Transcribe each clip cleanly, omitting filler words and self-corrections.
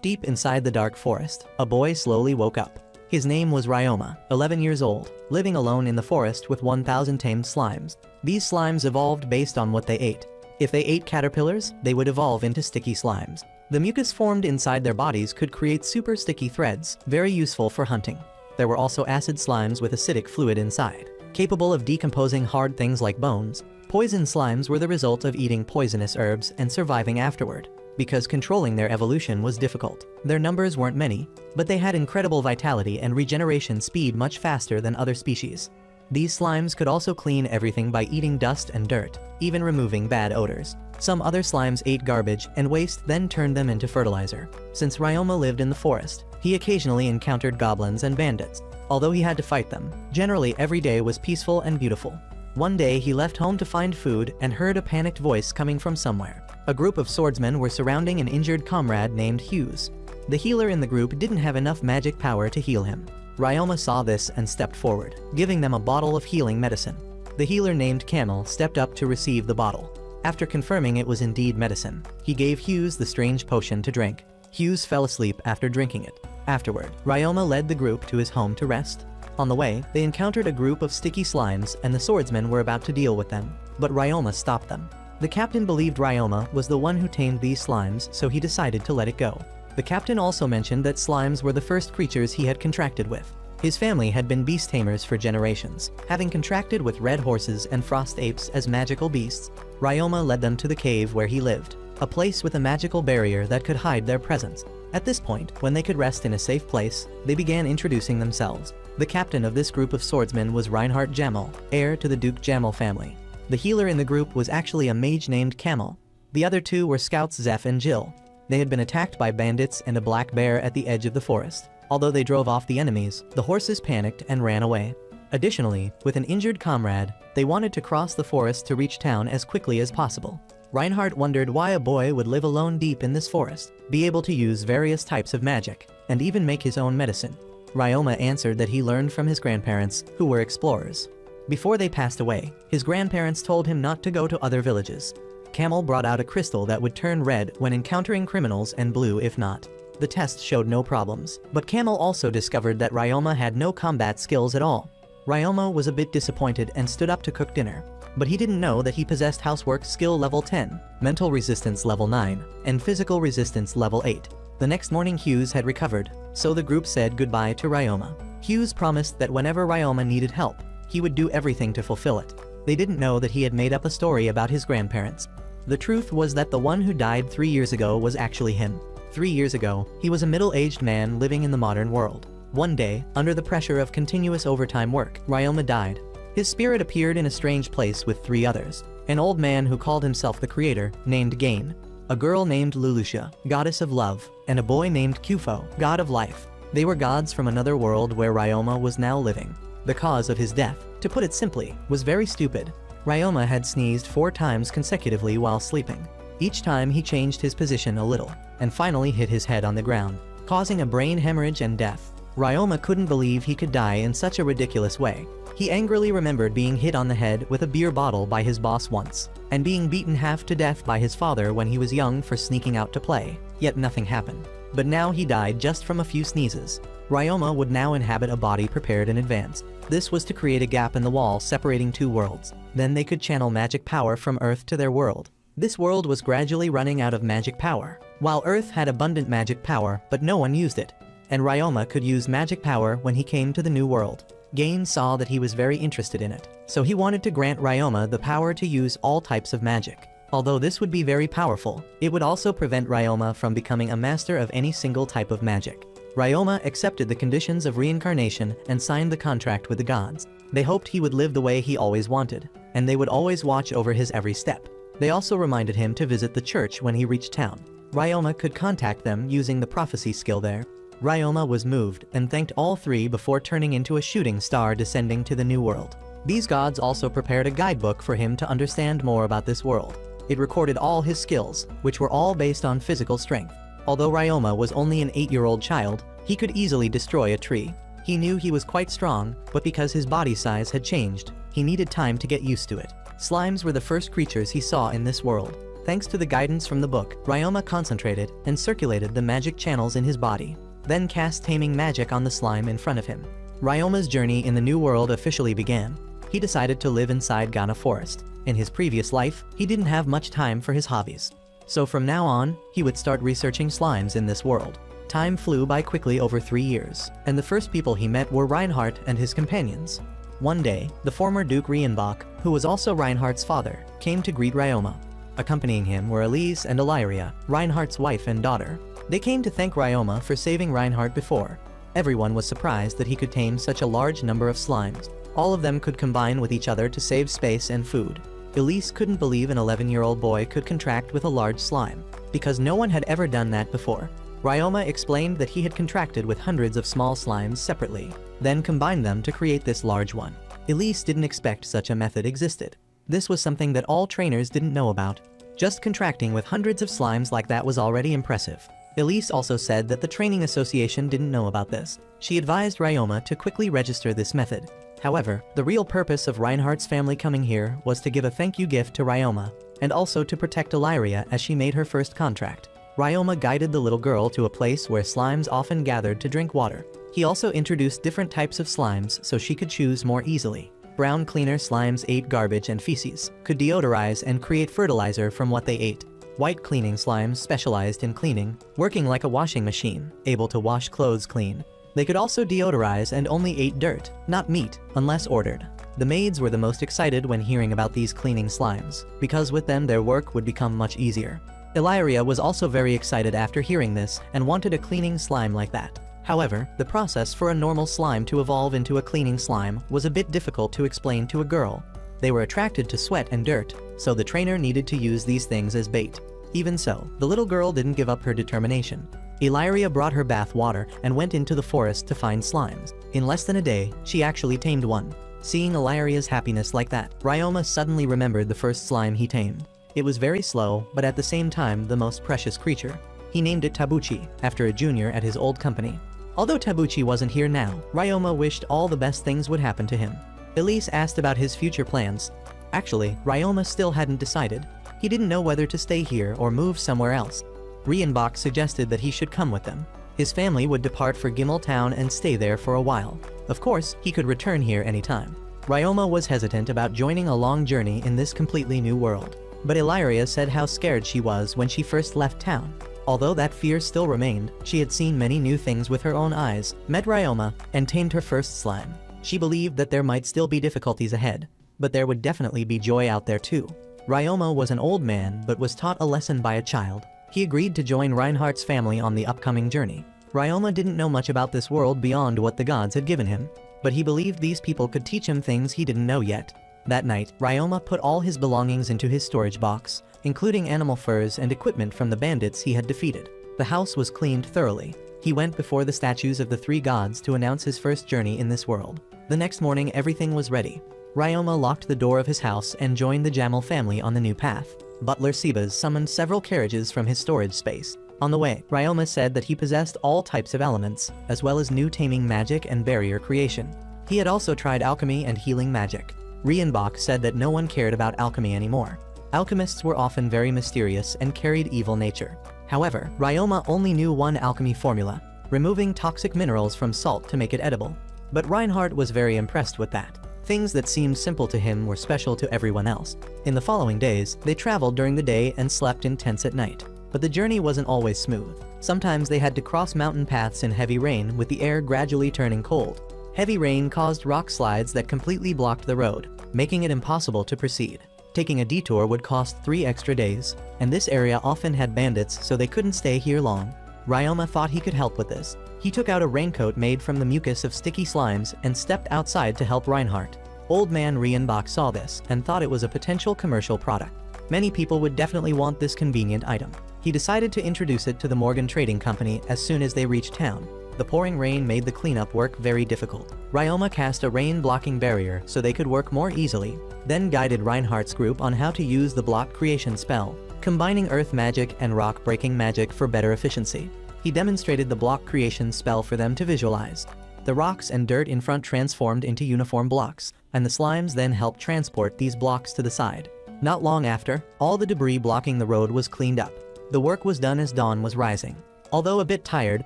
Deep inside the dark forest, a boy slowly woke up. His name was Ryoma, 11 years old, living alone in the forest with 1,000 tamed slimes. These slimes evolved based on what they ate. If they ate caterpillars, they would evolve into sticky slimes. The mucus formed inside their bodies could create super sticky threads, very useful for hunting. There were also acid slimes with acidic fluid inside, capable of decomposing hard things like bones. Poison slimes were the result of eating poisonous herbs and surviving afterward, because controlling their evolution was difficult. Their numbers weren't many, but they had incredible vitality and regeneration speed much faster than other species. These slimes could also clean everything by eating dust and dirt, even removing bad odors. Some other slimes ate garbage and waste, then turned them into fertilizer. Since Ryoma lived in the forest, he occasionally encountered goblins and bandits. Although he had to fight them, generally every day was peaceful and beautiful. One day he left home to find food and heard a panicked voice coming from somewhere. A group of swordsmen were surrounding an injured comrade named Hughes. The healer in the group didn't have enough magic power to heal him. Ryoma saw this and stepped forward, giving them a bottle of healing medicine. The healer named Camel stepped up to receive the bottle. After confirming it was indeed medicine, he gave Hughes the strange potion to drink. Hughes fell asleep after drinking it. Afterward, Ryoma led the group to his home to rest. On the way, they encountered a group of sticky slimes and the swordsmen were about to deal with them, but Ryoma stopped them. The captain believed Ryoma was the one who tamed these slimes, so he decided to let it go. The captain also mentioned that slimes were the first creatures he had contracted with. His family had been beast tamers for generations, having contracted with red horses and frost apes as magical beasts. Ryoma led them to the cave where he lived, a place with a magical barrier that could hide their presence. At this point, when they could rest in a safe place, they began introducing themselves. The captain of this group of swordsmen was Reinhardt Jammel, heir to the Duke Jammel family. The healer in the group was actually a mage named Camel. The other two were scouts Zeph and Jill. They had been attacked by bandits and a black bear at the edge of the forest. Although they drove off the enemies, the horses panicked and ran away. Additionally, with an injured comrade, they wanted to cross the forest to reach town as quickly as possible. Reinhardt wondered why a boy would live alone deep in this forest, be able to use various types of magic, and even make his own medicine. Ryoma answered that he learned from his grandparents, who were explorers. Before they passed away, his grandparents told him not to go to other villages. Camel brought out a crystal that would turn red when encountering criminals and blue if not. The test showed no problems, but Camel also discovered that Ryoma had no combat skills at all. Ryoma was a bit disappointed and stood up to cook dinner, but he didn't know that he possessed housework skill level 10, mental resistance level 9, and physical resistance level 8. The next morning Hughes had recovered, so the group said goodbye to Ryoma. Hughes promised that whenever Ryoma needed help, he would do everything to fulfill it. They didn't know that he had made up a story about his grandparents. The truth was that the one who died 3 years ago was actually him. 3 years ago, he was a middle-aged man living in the modern world. One day, under the pressure of continuous overtime work, Ryoma died. His spirit appeared in a strange place with 3 others. An old man who called himself the creator, named Gain, a girl named Lulusha, goddess of love, and a boy named Kufo, god of life. They were gods from another world where Ryoma was now living. The cause of his death, to put it simply, was very stupid. Ryoma had sneezed 4 times consecutively while sleeping. Each time he changed his position a little, and finally hit his head on the ground, causing a brain hemorrhage and death. Ryoma couldn't believe he could die in such a ridiculous way. He angrily remembered being hit on the head with a beer bottle by his boss once, and being beaten half to death by his father when he was young for sneaking out to play, yet nothing happened. But now he died just from a few sneezes. Ryoma would now inhabit a body prepared in advance. This was to create a gap in the wall separating 2 worlds. Then they could channel magic power from Earth to their world. This world was gradually running out of magic power, while Earth had abundant magic power, but no one used it. And Ryoma could use magic power when he came to the new world. Gain saw that he was very interested in it, so he wanted to grant Ryoma the power to use all types of magic. Although this would be very powerful, it would also prevent Ryoma from becoming a master of any single type of magic. Ryoma accepted the conditions of reincarnation and signed the contract with the gods. They hoped he would live the way he always wanted, and they would always watch over his every step. They also reminded him to visit the church when he reached town. Ryoma could contact them using the prophecy skill there. Ryoma was moved and thanked all 3 before turning into a shooting star descending to the new world. These gods also prepared a guidebook for him to understand more about this world. It recorded all his skills, which were all based on physical strength. Although Ryoma was only an 8-year-old child, he could easily destroy a tree. He knew he was quite strong, but because his body size had changed, he needed time to get used to it. Slimes were the first creatures he saw in this world. Thanks to the guidance from the book, Ryoma concentrated and circulated the magic channels in his body, then cast taming magic on the slime in front of him. Ryoma's journey in the new world officially began. He decided to live inside Ghana Forest. In his previous life, he didn't have much time for his hobbies. So from now on, he would start researching slimes in this world. Time flew by quickly over 3 years, and the first people he met were Reinhardt and his companions. One day, the former Duke Reinbach, who was also Reinhardt's father, came to greet Ryoma. Accompanying him were Elise and Illyria, Reinhardt's wife and daughter. They came to thank Ryoma for saving Reinhardt before. Everyone was surprised that he could tame such a large number of slimes. All of them could combine with each other to save space and food. Elise couldn't believe an 11-year-old boy could contract with a large slime, because no one had ever done that before. Ryoma explained that he had contracted with hundreds of small slimes separately, then combined them to create this large one. Elise didn't expect such a method existed. This was something that all trainers didn't know about. Just contracting with hundreds of slimes like that was already impressive. Elise also said that the training association didn't know about this. She advised Ryoma to quickly register this method. However, the real purpose of Reinhardt's family coming here was to give a thank you gift to Ryoma, and also to protect Illyria as she made her first contract. Ryoma guided the little girl to a place where slimes often gathered to drink water. He also introduced different types of slimes so she could choose more easily. Brown cleaner slimes ate garbage and feces, could deodorize and create fertilizer from what they ate. White cleaning slimes specialized in cleaning, working like a washing machine, able to wash clothes clean. They could also deodorize and only ate dirt, not meat, unless ordered. The maids were the most excited when hearing about these cleaning slimes, because with them their work would become much easier. Illyria was also very excited after hearing this and wanted a cleaning slime like that. However, the process for a normal slime to evolve into a cleaning slime was a bit difficult to explain to a girl. They were attracted to sweat and dirt, so the trainer needed to use these things as bait. Even so, the little girl didn't give up her determination. Illyria brought her bath water and went into the forest to find slimes. In less than a day, she actually tamed one. Seeing Illyria's happiness like that, Ryoma suddenly remembered the first slime he tamed. It was very slow, but at the same time the most precious creature. He named it Tabuchi, after a junior at his old company. Although Tabuchi wasn't here now, Ryoma wished all the best things would happen to him. Elise asked about his future plans. Actually, Ryoma still hadn't decided. He didn't know whether to stay here or move somewhere else. Reinbach suggested that he should come with them. His family would depart for Gimel Town and stay there for a while. Of course, he could return here anytime. Ryoma was hesitant about joining a long journey in this completely new world. But Illyria said how scared she was when she first left town. Although that fear still remained, she had seen many new things with her own eyes, met Ryoma, and tamed her first slime. She believed that there might still be difficulties ahead, but there would definitely be joy out there too. Ryoma was an old man but was taught a lesson by a child. He agreed to join Reinhardt's family on the upcoming journey. Ryoma didn't know much about this world beyond what the gods had given him, but he believed these people could teach him things he didn't know yet. That night, Ryoma put all his belongings into his storage box, including animal furs and equipment from the bandits he had defeated. The house was cleaned thoroughly. He went before the statues of the 3 gods to announce his first journey in this world. The next morning everything was ready. Ryoma locked the door of his house and joined the Jamel family on the new path. Butler Sebas summoned several carriages from his storage space. On the way, Ryoma said that he possessed all types of elements, as well as new taming magic and barrier creation. He had also tried alchemy and healing magic. Reinbach said that no one cared about alchemy anymore. Alchemists were often very mysterious and carried evil nature. However, Ryoma only knew one alchemy formula, removing toxic minerals from salt to make it edible. But Reinhardt was very impressed with that. Things that seemed simple to him were special to everyone else. In the following days, they traveled during the day and slept in tents at night. But the journey wasn't always smooth. Sometimes they had to cross mountain paths in heavy rain with the air gradually turning cold. Heavy rain caused rock slides that completely blocked the road, making it impossible to proceed. Taking a detour would cost 3 extra days, and this area often had bandits, so they couldn't stay here long. Ryoma thought he could help with this. He took out a raincoat made from the mucus of sticky slimes and stepped outside to help Reinhardt. Old man Reinbach saw this and thought it was a potential commercial product. Many people would definitely want this convenient item. He decided to introduce it to the Morgan Trading Company as soon as they reached town. The pouring rain made the cleanup work very difficult. Ryoma cast a rain-blocking barrier so they could work more easily, then guided Reinhardt's group on how to use the block creation spell, combining earth magic and rock-breaking magic for better efficiency. He demonstrated the block creation spell for them to visualize. The rocks and dirt in front transformed into uniform blocks, and the slimes then helped transport these blocks to the side. Not long after, all the debris blocking the road was cleaned up. The work was done as dawn was rising. Although a bit tired,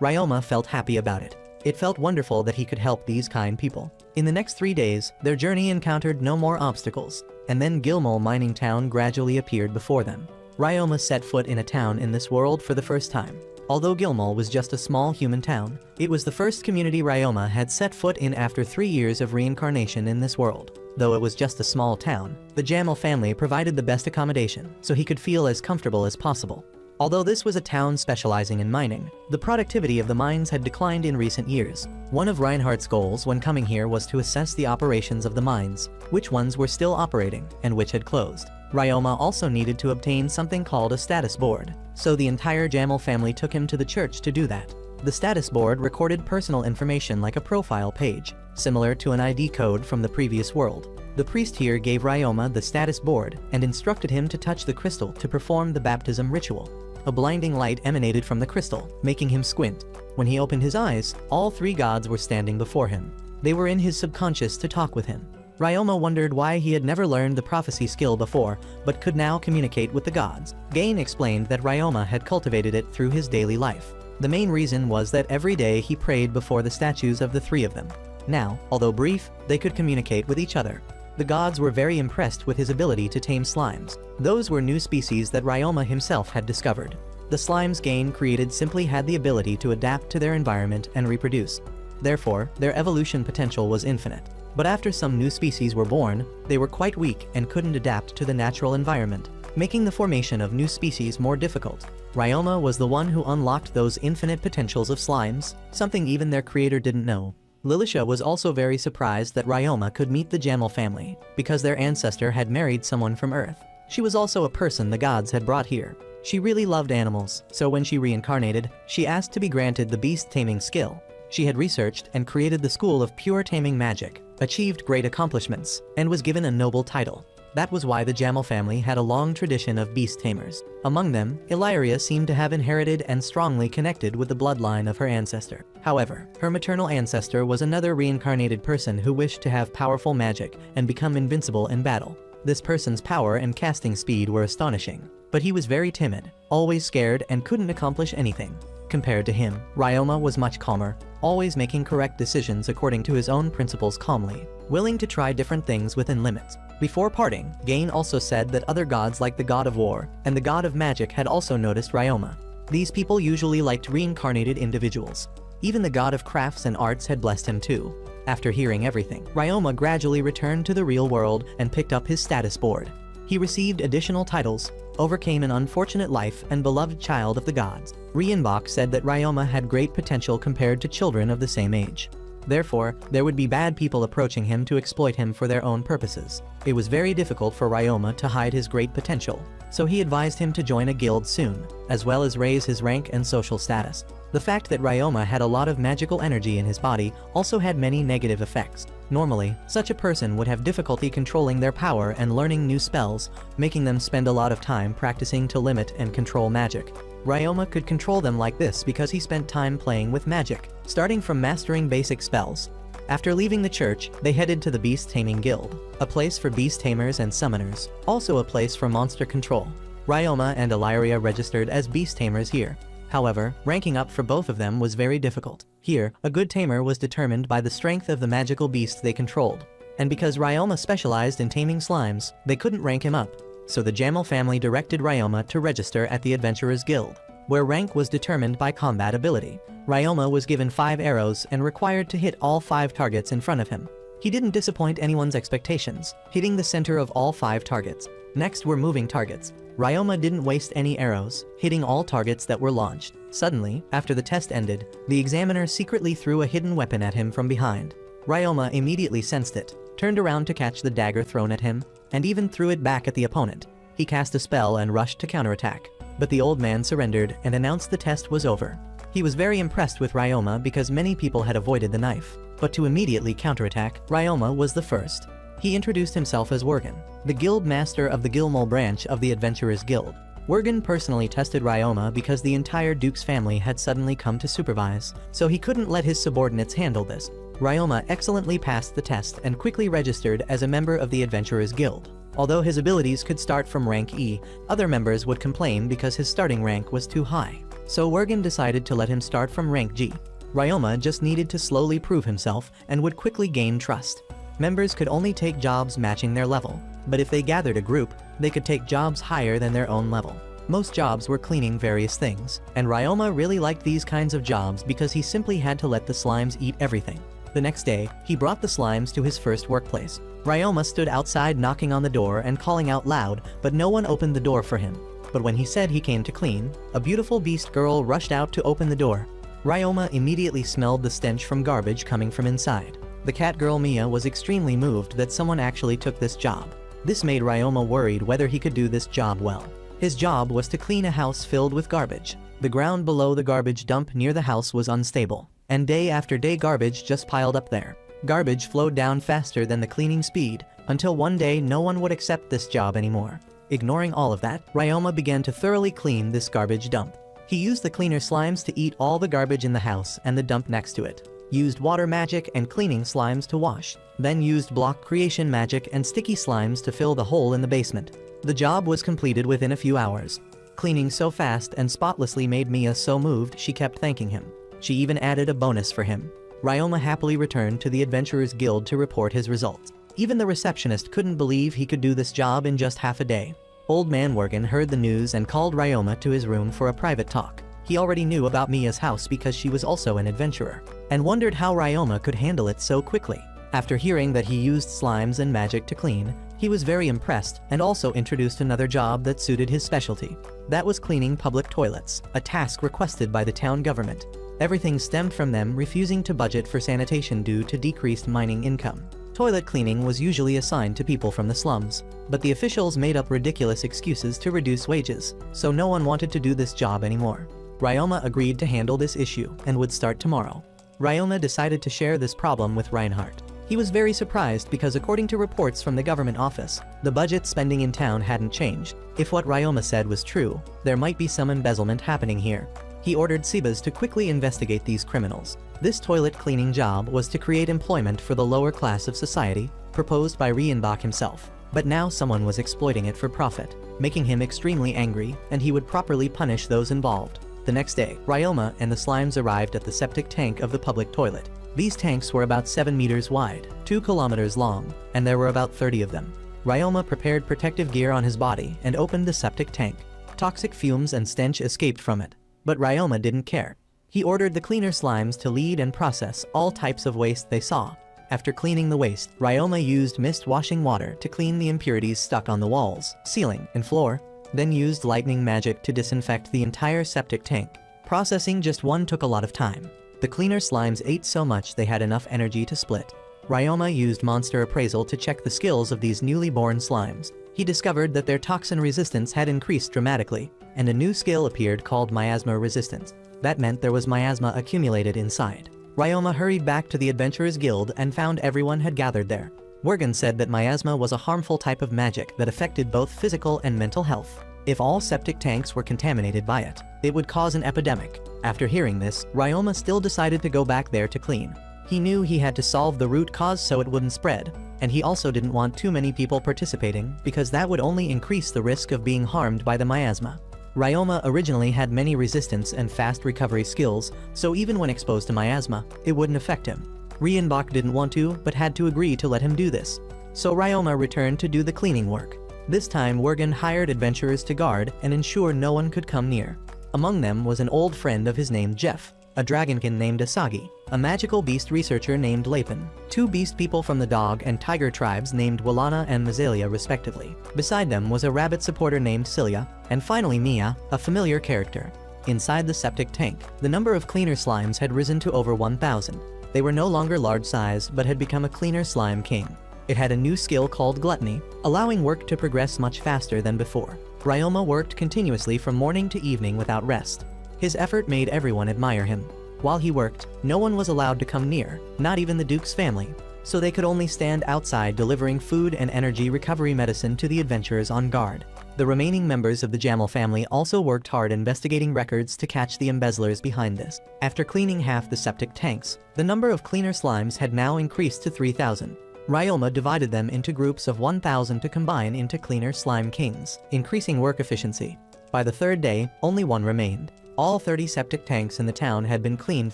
Ryoma felt happy about it. It felt wonderful that he could help these kind people. In the next 3 days, their journey encountered no more obstacles, and then Gilmore mining town gradually appeared before them. Ryoma set foot in a town in this world for the first time. Although Gilmore was just a small human town, it was the first community Ryoma had set foot in after 3 years of reincarnation in this world. Though it was just a small town, the Jamal family provided the best accommodation, so he could feel as comfortable as possible. Although this was a town specializing in mining, the productivity of the mines had declined in recent years. One of Reinhardt's goals when coming here was to assess the operations of the mines, which ones were still operating, and which had closed. Ryoma also needed to obtain something called a status board, so the entire Jamal family took him to the church to do that. The status board recorded personal information like a profile page, similar to an ID code from the previous world. The priest here gave Ryoma the status board and instructed him to touch the crystal to perform the baptism ritual. A blinding light emanated from the crystal, making him squint. When he opened his eyes, all 3 gods were standing before him. They were in his subconscious to talk with him. Ryoma wondered why he had never learned the prophecy skill before, but could now communicate with the gods. Gain explained that Ryoma had cultivated it through his daily life. The main reason was that every day he prayed before the statues of the 3 of them. Now, although brief, they could communicate with each other. The gods were very impressed with his ability to tame slimes. Those were new species that Ryoma himself had discovered. The slimes Gain created simply had the ability to adapt to their environment and reproduce. Therefore, their evolution potential was infinite. But after some new species were born, they were quite weak and couldn't adapt to the natural environment, making the formation of new species more difficult. Ryoma was the one who unlocked those infinite potentials of slimes, something even their creator didn't know. Lilisha was also very surprised that Ryoma could meet the Jamal family, because their ancestor had married someone from Earth. She was also a person the gods had brought here. She really loved animals, so when she reincarnated, she asked to be granted the beast taming skill. She had researched and created the school of pure taming magic, achieved great accomplishments, and was given a noble title. That was why the Jamal family had a long tradition of beast tamers. Among them, Illyria seemed to have inherited and strongly connected with the bloodline of her ancestor. However, her maternal ancestor was another reincarnated person who wished to have powerful magic and become invincible in battle. This person's power and casting speed were astonishing, but he was very timid, always scared and couldn't accomplish anything. Compared to him, Ryoma was much calmer, always making correct decisions according to his own principles calmly, willing to try different things within limits. Before parting, Gain also said that other gods like the god of war and the god of magic had also noticed Ryoma. These people usually liked reincarnated individuals. Even the god of crafts and arts had blessed him too. After hearing everything, Ryoma gradually returned to the real world and picked up his status board. He received additional titles, overcame an unfortunate life and beloved child of the gods. Rienbach said that Ryoma had great potential compared to children of the same age. Therefore, there would be bad people approaching him to exploit him for their own purposes. It was very difficult for Ryoma to hide his great potential, so he advised him to join a guild soon, as well as raise his rank and social status. The fact that Ryoma had a lot of magical energy in his body also had many negative effects. Normally, such a person would have difficulty controlling their power and learning new spells, making them spend a lot of time practicing to limit and control magic. Ryoma could control them like this because he spent time playing with magic, starting from mastering basic spells. After leaving the church, they headed to the Beast Taming Guild, a place for beast tamers and summoners, also a place for monster control. Ryoma and Illyria registered as beast tamers here. However, ranking up for both of them was very difficult. Here, a good tamer was determined by the strength of the magical beast they controlled. And because Ryoma specialized in taming slimes, they couldn't rank him up. So the Jamal family directed Ryoma to register at the Adventurers Guild, where rank was determined by combat ability. Ryoma was given 5 arrows and required to hit all 5 targets in front of him. He didn't disappoint anyone's expectations, hitting the center of all 5 targets. Next were moving targets. Ryoma didn't waste any arrows, hitting all targets that were launched. Suddenly, after the test ended, the examiner secretly threw a hidden weapon at him from behind. Ryoma immediately sensed it, turned around to catch the dagger thrown at him, and even threw it back at the opponent. He cast a spell and rushed to counterattack, but the old man surrendered and announced the test was over. He was very impressed with Ryoma because many people had avoided the knife, but to immediately counterattack, Ryoma was the first. He introduced himself as Worgen, the guild master of the Gilmore branch of the Adventurers Guild. Worgen personally tested Ryoma because the entire Duke's family had suddenly come to supervise, so he couldn't let his subordinates handle this. Ryoma excellently passed the test and quickly registered as a member of the Adventurers Guild. Although his abilities could start from rank E, other members would complain because his starting rank was too high. So Wergen decided to let him start from rank G. Ryoma just needed to slowly prove himself and would quickly gain trust. Members could only take jobs matching their level, but if they gathered a group, they could take jobs higher than their own level. Most jobs were cleaning various things, and Ryoma really liked these kinds of jobs because he simply had to let the slimes eat everything. The next day, he brought the slimes to his first workplace. Ryoma stood outside knocking on the door and calling out loud, but no one opened the door for him. But when he said he came to clean, a beautiful beast girl rushed out to open the door. Ryoma immediately smelled the stench from garbage coming from inside. The cat girl Mia was extremely moved that someone actually took this job. This made Ryoma worried whether he could do this job well. His job was to clean a house filled with garbage. The ground below the garbage dump near the house was unstable, and day after day garbage just piled up there. Garbage flowed down faster than the cleaning speed, until one day no one would accept this job anymore. Ignoring all of that, Ryoma began to thoroughly clean this garbage dump. He used the cleaner slimes to eat all the garbage in the house and the dump next to it. Used water magic and cleaning slimes to wash. Then used block creation magic and sticky slimes to fill the hole in the basement. The job was completed within a few hours. Cleaning so fast and spotlessly made Mia so moved she kept thanking him. She even added a bonus for him. Ryoma happily returned to the Adventurers Guild to report his results. Even the receptionist couldn't believe he could do this job in just half a day. Old Man Wergen heard the news and called Ryoma to his room for a private talk. He already knew about Mia's house because she was also an adventurer, and wondered how Ryoma could handle it so quickly. After hearing that he used slimes and magic to clean, he was very impressed and also introduced another job that suited his specialty. That was cleaning public toilets, a task requested by the town government. Everything stemmed from them refusing to budget for sanitation due to decreased mining income. Toilet cleaning was usually assigned to people from the slums, but the officials made up ridiculous excuses to reduce wages, so no one wanted to do this job anymore. Ryoma agreed to handle this issue and would start tomorrow. Ryoma decided to share this problem with Reinhardt. He was very surprised because according to reports from the government office, the budget spending in town hadn't changed. If what Ryoma said was true, there might be some embezzlement happening here. He ordered Sibas to quickly investigate these criminals. This toilet cleaning job was to create employment for the lower class of society, proposed by Reinbach himself. But now someone was exploiting it for profit, making him extremely angry, and he would properly punish those involved. The next day, Ryoma and the slimes arrived at the septic tank of the public toilet. These tanks were about 7 meters wide, 2 kilometers long, and there were about 30 of them. Ryoma prepared protective gear on his body and opened the septic tank. Toxic fumes and stench escaped from it, but Ryoma didn't care. He ordered the cleaner slimes to lead and process all types of waste they saw. After cleaning the waste, Ryoma used mist washing water to clean the impurities stuck on the walls, ceiling, and floor, then used lightning magic to disinfect the entire septic tank. Processing just one took a lot of time. The cleaner slimes ate so much they had enough energy to split. Ryoma used monster appraisal to check the skills of these newly born slimes. He discovered that their toxin resistance had increased dramatically, and a new skill appeared called miasma resistance. That meant there was miasma accumulated inside. Ryoma hurried back to the Adventurers Guild and found everyone had gathered there. Wergen said that miasma was a harmful type of magic that affected both physical and mental health. If all septic tanks were contaminated by it, it would cause an epidemic. After hearing this, Ryoma still decided to go back there to clean. He knew he had to solve the root cause so it wouldn't spread, and he also didn't want too many people participating because that would only increase the risk of being harmed by the miasma. Ryoma originally had many resistance and fast recovery skills, so even when exposed to miasma, it wouldn't affect him. Reinbach didn't want to, but had to agree to let him do this. So Ryoma returned to do the cleaning work. This time Wergen hired adventurers to guard and ensure no one could come near. Among them was an old friend of his named Jeff, a dragonkin named Asagi, a magical beast researcher named Lapin, 2 beast people from the dog and tiger tribes named Walana and Mazalia respectively. Beside them was a rabbit supporter named Cilia, and finally Mia, a familiar character. Inside the septic tank, the number of cleaner slimes had risen to over 1,000. They were no longer large size, but had become a cleaner slime king. It had a new skill called gluttony, allowing work to progress much faster than before. Ryoma worked continuously from morning to evening without rest. His effort made everyone admire him. While he worked, no one was allowed to come near, not even the Duke's family, so they could only stand outside delivering food and energy recovery medicine to the adventurers on guard. The remaining members of the Jamel family also worked hard investigating records to catch the embezzlers behind this. After cleaning half the septic tanks, the number of cleaner slimes had now increased to 3,000. Ryoma divided them into groups of 1,000 to combine into cleaner slime kings, increasing work efficiency. By the third day, only one remained. All 30 septic tanks in the town had been cleaned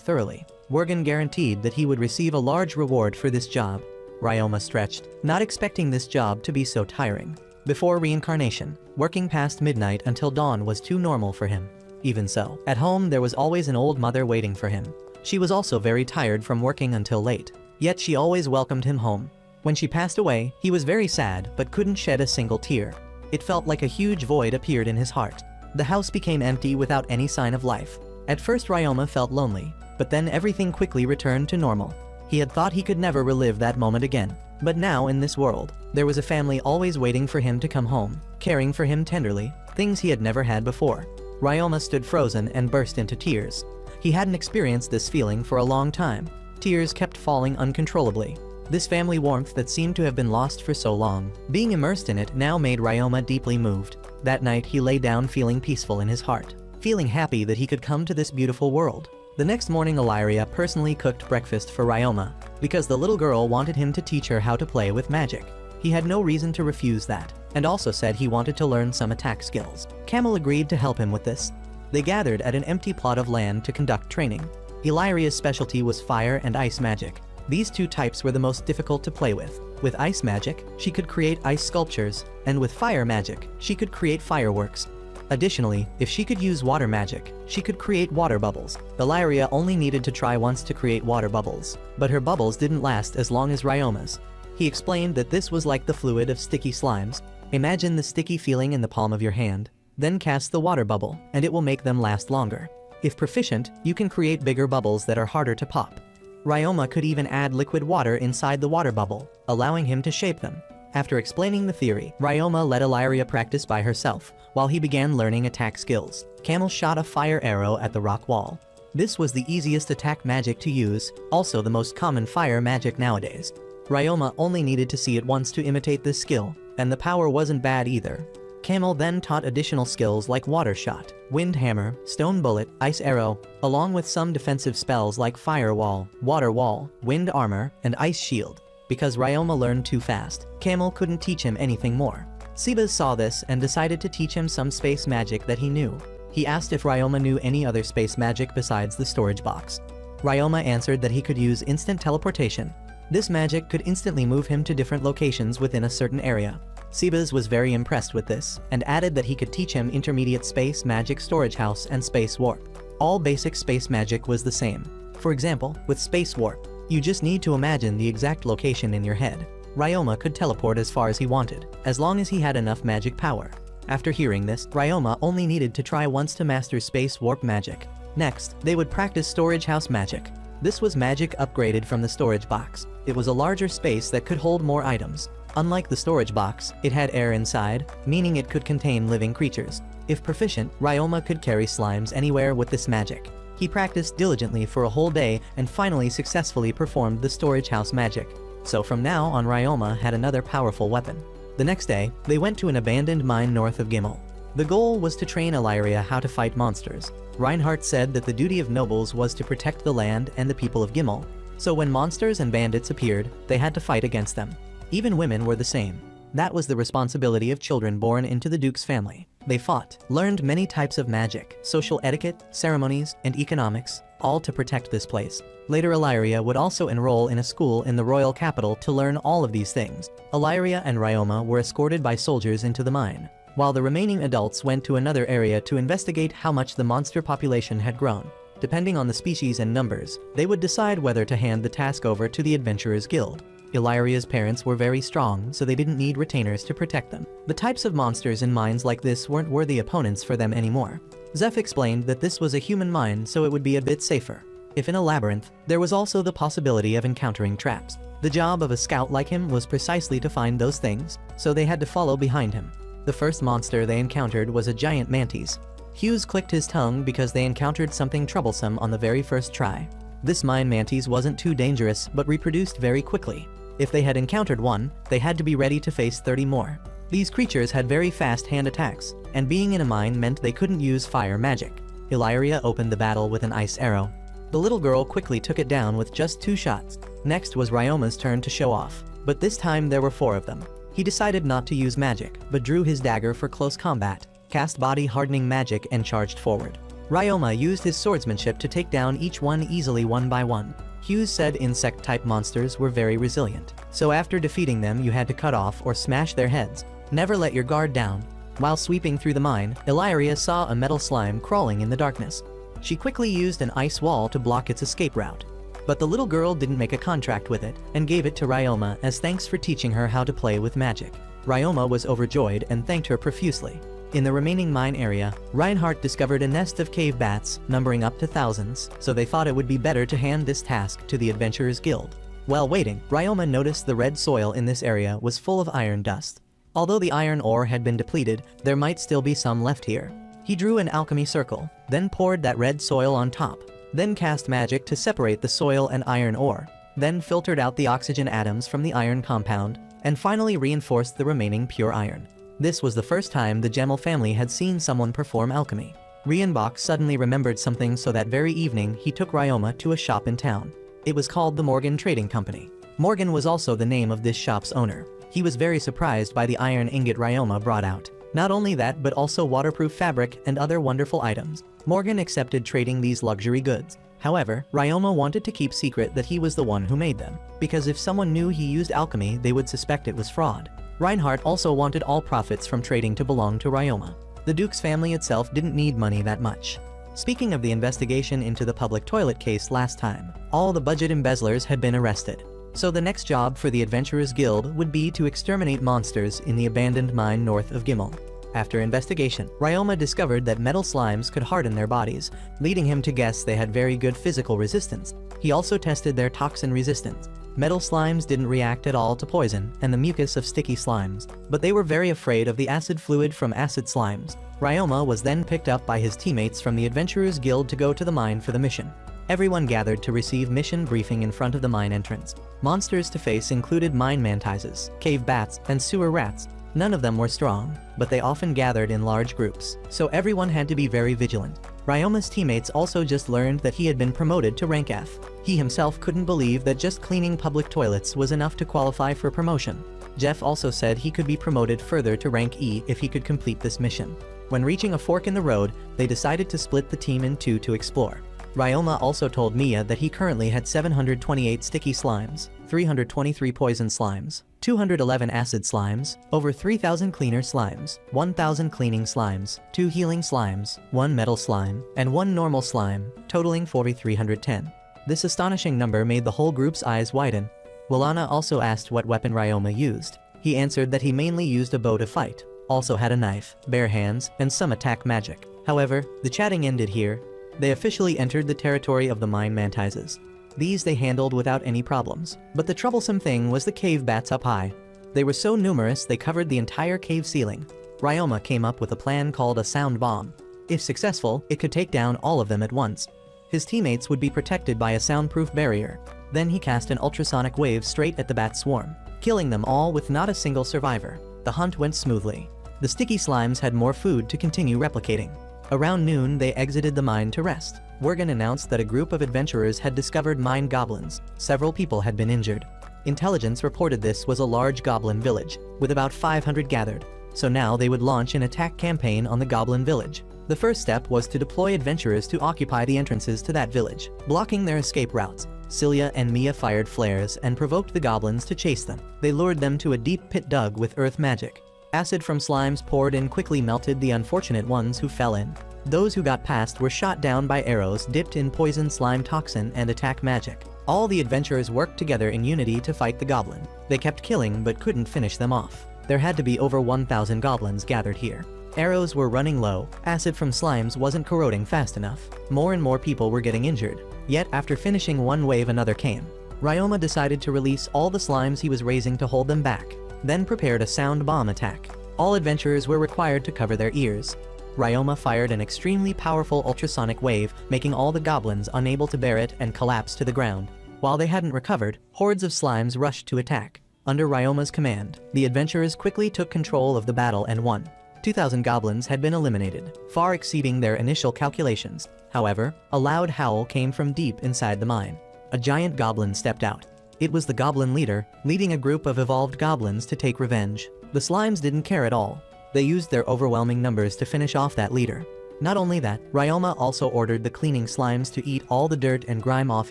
thoroughly. Worgen guaranteed that he would receive a large reward for this job. Ryoma stretched, not expecting this job to be so tiring. Before reincarnation, working past midnight until dawn was too normal for him. Even so, at home there was always an old mother waiting for him. She was also very tired from working until late. Yet she always welcomed him home. When she passed away, he was very sad but couldn't shed a single tear. It felt like a huge void appeared in his heart. The house became empty without any sign of life. At first Ryoma felt lonely, but then everything quickly returned to normal. He had thought he could never relive that moment again. But now in this world, there was a family always waiting for him to come home, caring for him tenderly, things he had never had before. Ryoma stood frozen and burst into tears. He hadn't experienced this feeling for a long time. Tears kept falling uncontrollably. This family warmth that seemed to have been lost for so long, being immersed in it now made Ryoma deeply moved. That night he lay down feeling peaceful in his heart, feeling happy that he could come to this beautiful world. The next morning Elyria personally cooked breakfast for Ryoma, because the little girl wanted him to teach her how to play with magic. He had no reason to refuse that, and also said he wanted to learn some attack skills. Camel agreed to help him with this. They gathered at an empty plot of land to conduct training. Elyria's specialty was fire and ice magic. These two types were the most difficult to play with. With ice magic, she could create ice sculptures, and with fire magic, she could create fireworks. Additionally, if she could use water magic, she could create water bubbles. Elyria only needed to try once to create water bubbles, but her bubbles didn't last as long as Ryoma's. He explained that this was like the fluid of sticky slimes. Imagine the sticky feeling in the palm of your hand, then cast the water bubble, and it will make them last longer. If proficient, you can create bigger bubbles that are harder to pop. Ryoma could even add liquid water inside the water bubble, allowing him to shape them. After explaining the theory, Ryoma let Elyria practice by herself, while he began learning attack skills. Camel shot a fire arrow at the rock wall. This was the easiest attack magic to use, also the most common fire magic nowadays. Ryoma only needed to see it once to imitate this skill, and the power wasn't bad either. Camel then taught additional skills like water shot, wind hammer, stone bullet, ice arrow, along with some defensive spells like fire wall, water wall, wind armor, and ice shield. Because Ryoma learned too fast, Camel couldn't teach him anything more. Sebas saw this and decided to teach him some space magic that he knew. He asked if Ryoma knew any other space magic besides the storage box. Ryoma answered that he could use instant teleportation. This magic could instantly move him to different locations within a certain area. Sebas was very impressed with this, and added that he could teach him intermediate space magic storage house and space warp. All basic space magic was the same. For example, with space warp, you just need to imagine the exact location in your head. Ryoma could teleport as far as he wanted, as long as he had enough magic power. After hearing this, Ryoma only needed to try once to master space warp magic. Next, they would practice storage house magic. This was magic upgraded from the storage box. It was a larger space that could hold more items. Unlike the storage box, it had air inside, meaning it could contain living creatures. If proficient, Ryoma could carry slimes anywhere with this magic. He practiced diligently for a whole day and finally successfully performed the storage house magic. So from now on Ryoma had another powerful weapon. The next day, they went to an abandoned mine north of Gimel. The goal was to train Elyria how to fight monsters. Reinhardt said that the duty of nobles was to protect the land and the people of Gimel. So when monsters and bandits appeared, they had to fight against them. Even women were the same. That was the responsibility of children born into the Duke's family. They fought, learned many types of magic, social etiquette, ceremonies, and economics, all to protect this place. Later Elyria would also enroll in a school in the royal capital to learn all of these things. Elyria and Ryoma were escorted by soldiers into the mine, while the remaining adults went to another area to investigate how much the monster population had grown. Depending on the species and numbers, they would decide whether to hand the task over to the Adventurers Guild. Elyria's parents were very strong, so they didn't need retainers to protect them. The types of monsters in mines like this weren't worthy opponents for them anymore. Zeph explained that this was a human mine, so it would be a bit safer. If in a labyrinth, there was also the possibility of encountering traps. The job of a scout like him was precisely to find those things, so they had to follow behind him. The first monster they encountered was a giant mantis. Hughes clicked his tongue because they encountered something troublesome on the very first try. This mine mantis wasn't too dangerous but reproduced very quickly. If they had encountered one, they had to be ready to face 30 more. These creatures had very fast hand attacks, and being in a mine meant they couldn't use fire magic. Elyria opened the battle with an ice arrow. The little girl quickly took it down with just 2 shots. Next was Ryoma's turn to show off. but this time there were 4 of them. He decided not to use magic, but drew his dagger for close combat, cast body-hardening magic and charged forward. Ryoma used his swordsmanship to take down each one easily one by one. Hughes said insect-type monsters were very resilient, so after defeating them you had to cut off or smash their heads. Never let your guard down. While sweeping through the mine, Illyria saw a metal slime crawling in the darkness. She quickly used an ice wall to block its escape route. But the little girl didn't make a contract with it, and gave it to Ryoma as thanks for teaching her how to play with magic. Ryoma was overjoyed and thanked her profusely. In the remaining mine area, Reinhardt discovered a nest of cave bats, numbering up to thousands, so they thought it would be better to hand this task to the Adventurers Guild. While waiting, Ryoma noticed the red soil in this area was full of iron dust. Although the iron ore had been depleted, there might still be some left here. He drew an alchemy circle, then poured that red soil on top, then cast magic to separate the soil and iron ore, then filtered out the oxygen atoms from the iron compound, and finally reinforced the remaining pure iron. This was the first time the Gemmel family had seen someone perform alchemy. Rienbach suddenly remembered something, so that very evening he took Ryoma to a shop in town. It was called the Morgan Trading Company. Morgan was also the name of this shop's owner. He was very surprised by the iron ingot Ryoma brought out. Not only that, but also waterproof fabric and other wonderful items. Morgan accepted trading these luxury goods. However, Ryoma wanted to keep secret that he was the one who made them, because if someone knew he used alchemy, they would suspect it was fraud. Reinhardt also wanted all profits from trading to belong to Ryoma. The Duke's family itself didn't need money that much. Speaking of the investigation into the public toilet case last time, all the budget embezzlers had been arrested. So the next job for the Adventurers Guild would be to exterminate monsters in the abandoned mine north of Gemmel. After investigation, Ryoma discovered that metal slimes could harden their bodies, leading him to guess they had very good physical resistance. He also tested their toxin resistance. Metal slimes didn't react at all to poison and the mucus of sticky slimes, but they were very afraid of the acid fluid from acid slimes. Ryoma was then picked up by his teammates from the Adventurers Guild to go to the mine for the mission. Everyone gathered to receive mission briefing in front of the mine entrance. Monsters to face included mine mantises, cave bats, and sewer rats. None of them were strong, but they often gathered in large groups, so everyone had to be very vigilant. Ryoma's teammates also just learned that he had been promoted to rank F. He himself couldn't believe that just cleaning public toilets was enough to qualify for promotion. Jeff also said he could be promoted further to rank E if he could complete this mission. When reaching a fork in the road, they decided to split the team in 2 to explore. Ryoma also told Mia that he currently had 728 sticky slimes, 323 poison slimes, 211 acid slimes, over 3,000 cleaner slimes, 1,000 cleaning slimes, 2 healing slimes, 1 metal slime, and 1 normal slime, totaling 4,310. This astonishing number made the whole group's eyes widen. Willana also asked what weapon Ryoma used. He answered that he mainly used a bow to fight, also had a knife, bare hands, and some attack magic. However, the chatting ended here. They officially entered the territory of the mine mantises. These they handled without any problems, but the troublesome thing was the cave bats up high. They were so numerous they covered the entire cave ceiling. Ryoma came up with a plan called a sound bomb. If successful, it could take down all of them at once. His teammates would be protected by a soundproof barrier. Then he cast an ultrasonic wave straight at the bat swarm, killing them all with not a single survivor. The hunt went smoothly. The sticky slimes had more food to continue replicating. Around noon, they exited the mine to rest. Wergen announced that a group of adventurers had discovered mine goblins. Several people had been injured. Intelligence reported this was a large goblin village, with about 500 gathered. So now they would launch an attack campaign on the goblin village. The first step was to deploy adventurers to occupy the entrances to that village, blocking their escape routes. Celia and Mia fired flares and provoked the goblins to chase them. They lured them to a deep pit dug with earth magic. Acid from slimes poured in quickly melted the unfortunate ones who fell in. Those who got past were shot down by arrows dipped in poison slime toxin and attack magic. All the adventurers worked together in unity to fight the goblin. They kept killing but couldn't finish them off. There had to be over 1,000 goblins gathered here. Arrows were running low, acid from slimes wasn't corroding fast enough. More and more people were getting injured. Yet after finishing one wave another came. Ryoma decided to release all the slimes he was raising to hold them back, then prepared a sound bomb attack. All adventurers were required to cover their ears. Ryoma fired an extremely powerful ultrasonic wave, making all the goblins unable to bear it and collapse to the ground. While they hadn't recovered, hordes of slimes rushed to attack. Under Ryoma's command, the adventurers quickly took control of the battle and won. 2,000 goblins had been eliminated, far exceeding their initial calculations. However, a loud howl came from deep inside the mine. A giant goblin stepped out. It was the goblin leader, leading a group of evolved goblins to take revenge. The slimes didn't care at all. They used their overwhelming numbers to finish off that leader. Not only that, Ryoma also ordered the cleaning slimes to eat all the dirt and grime off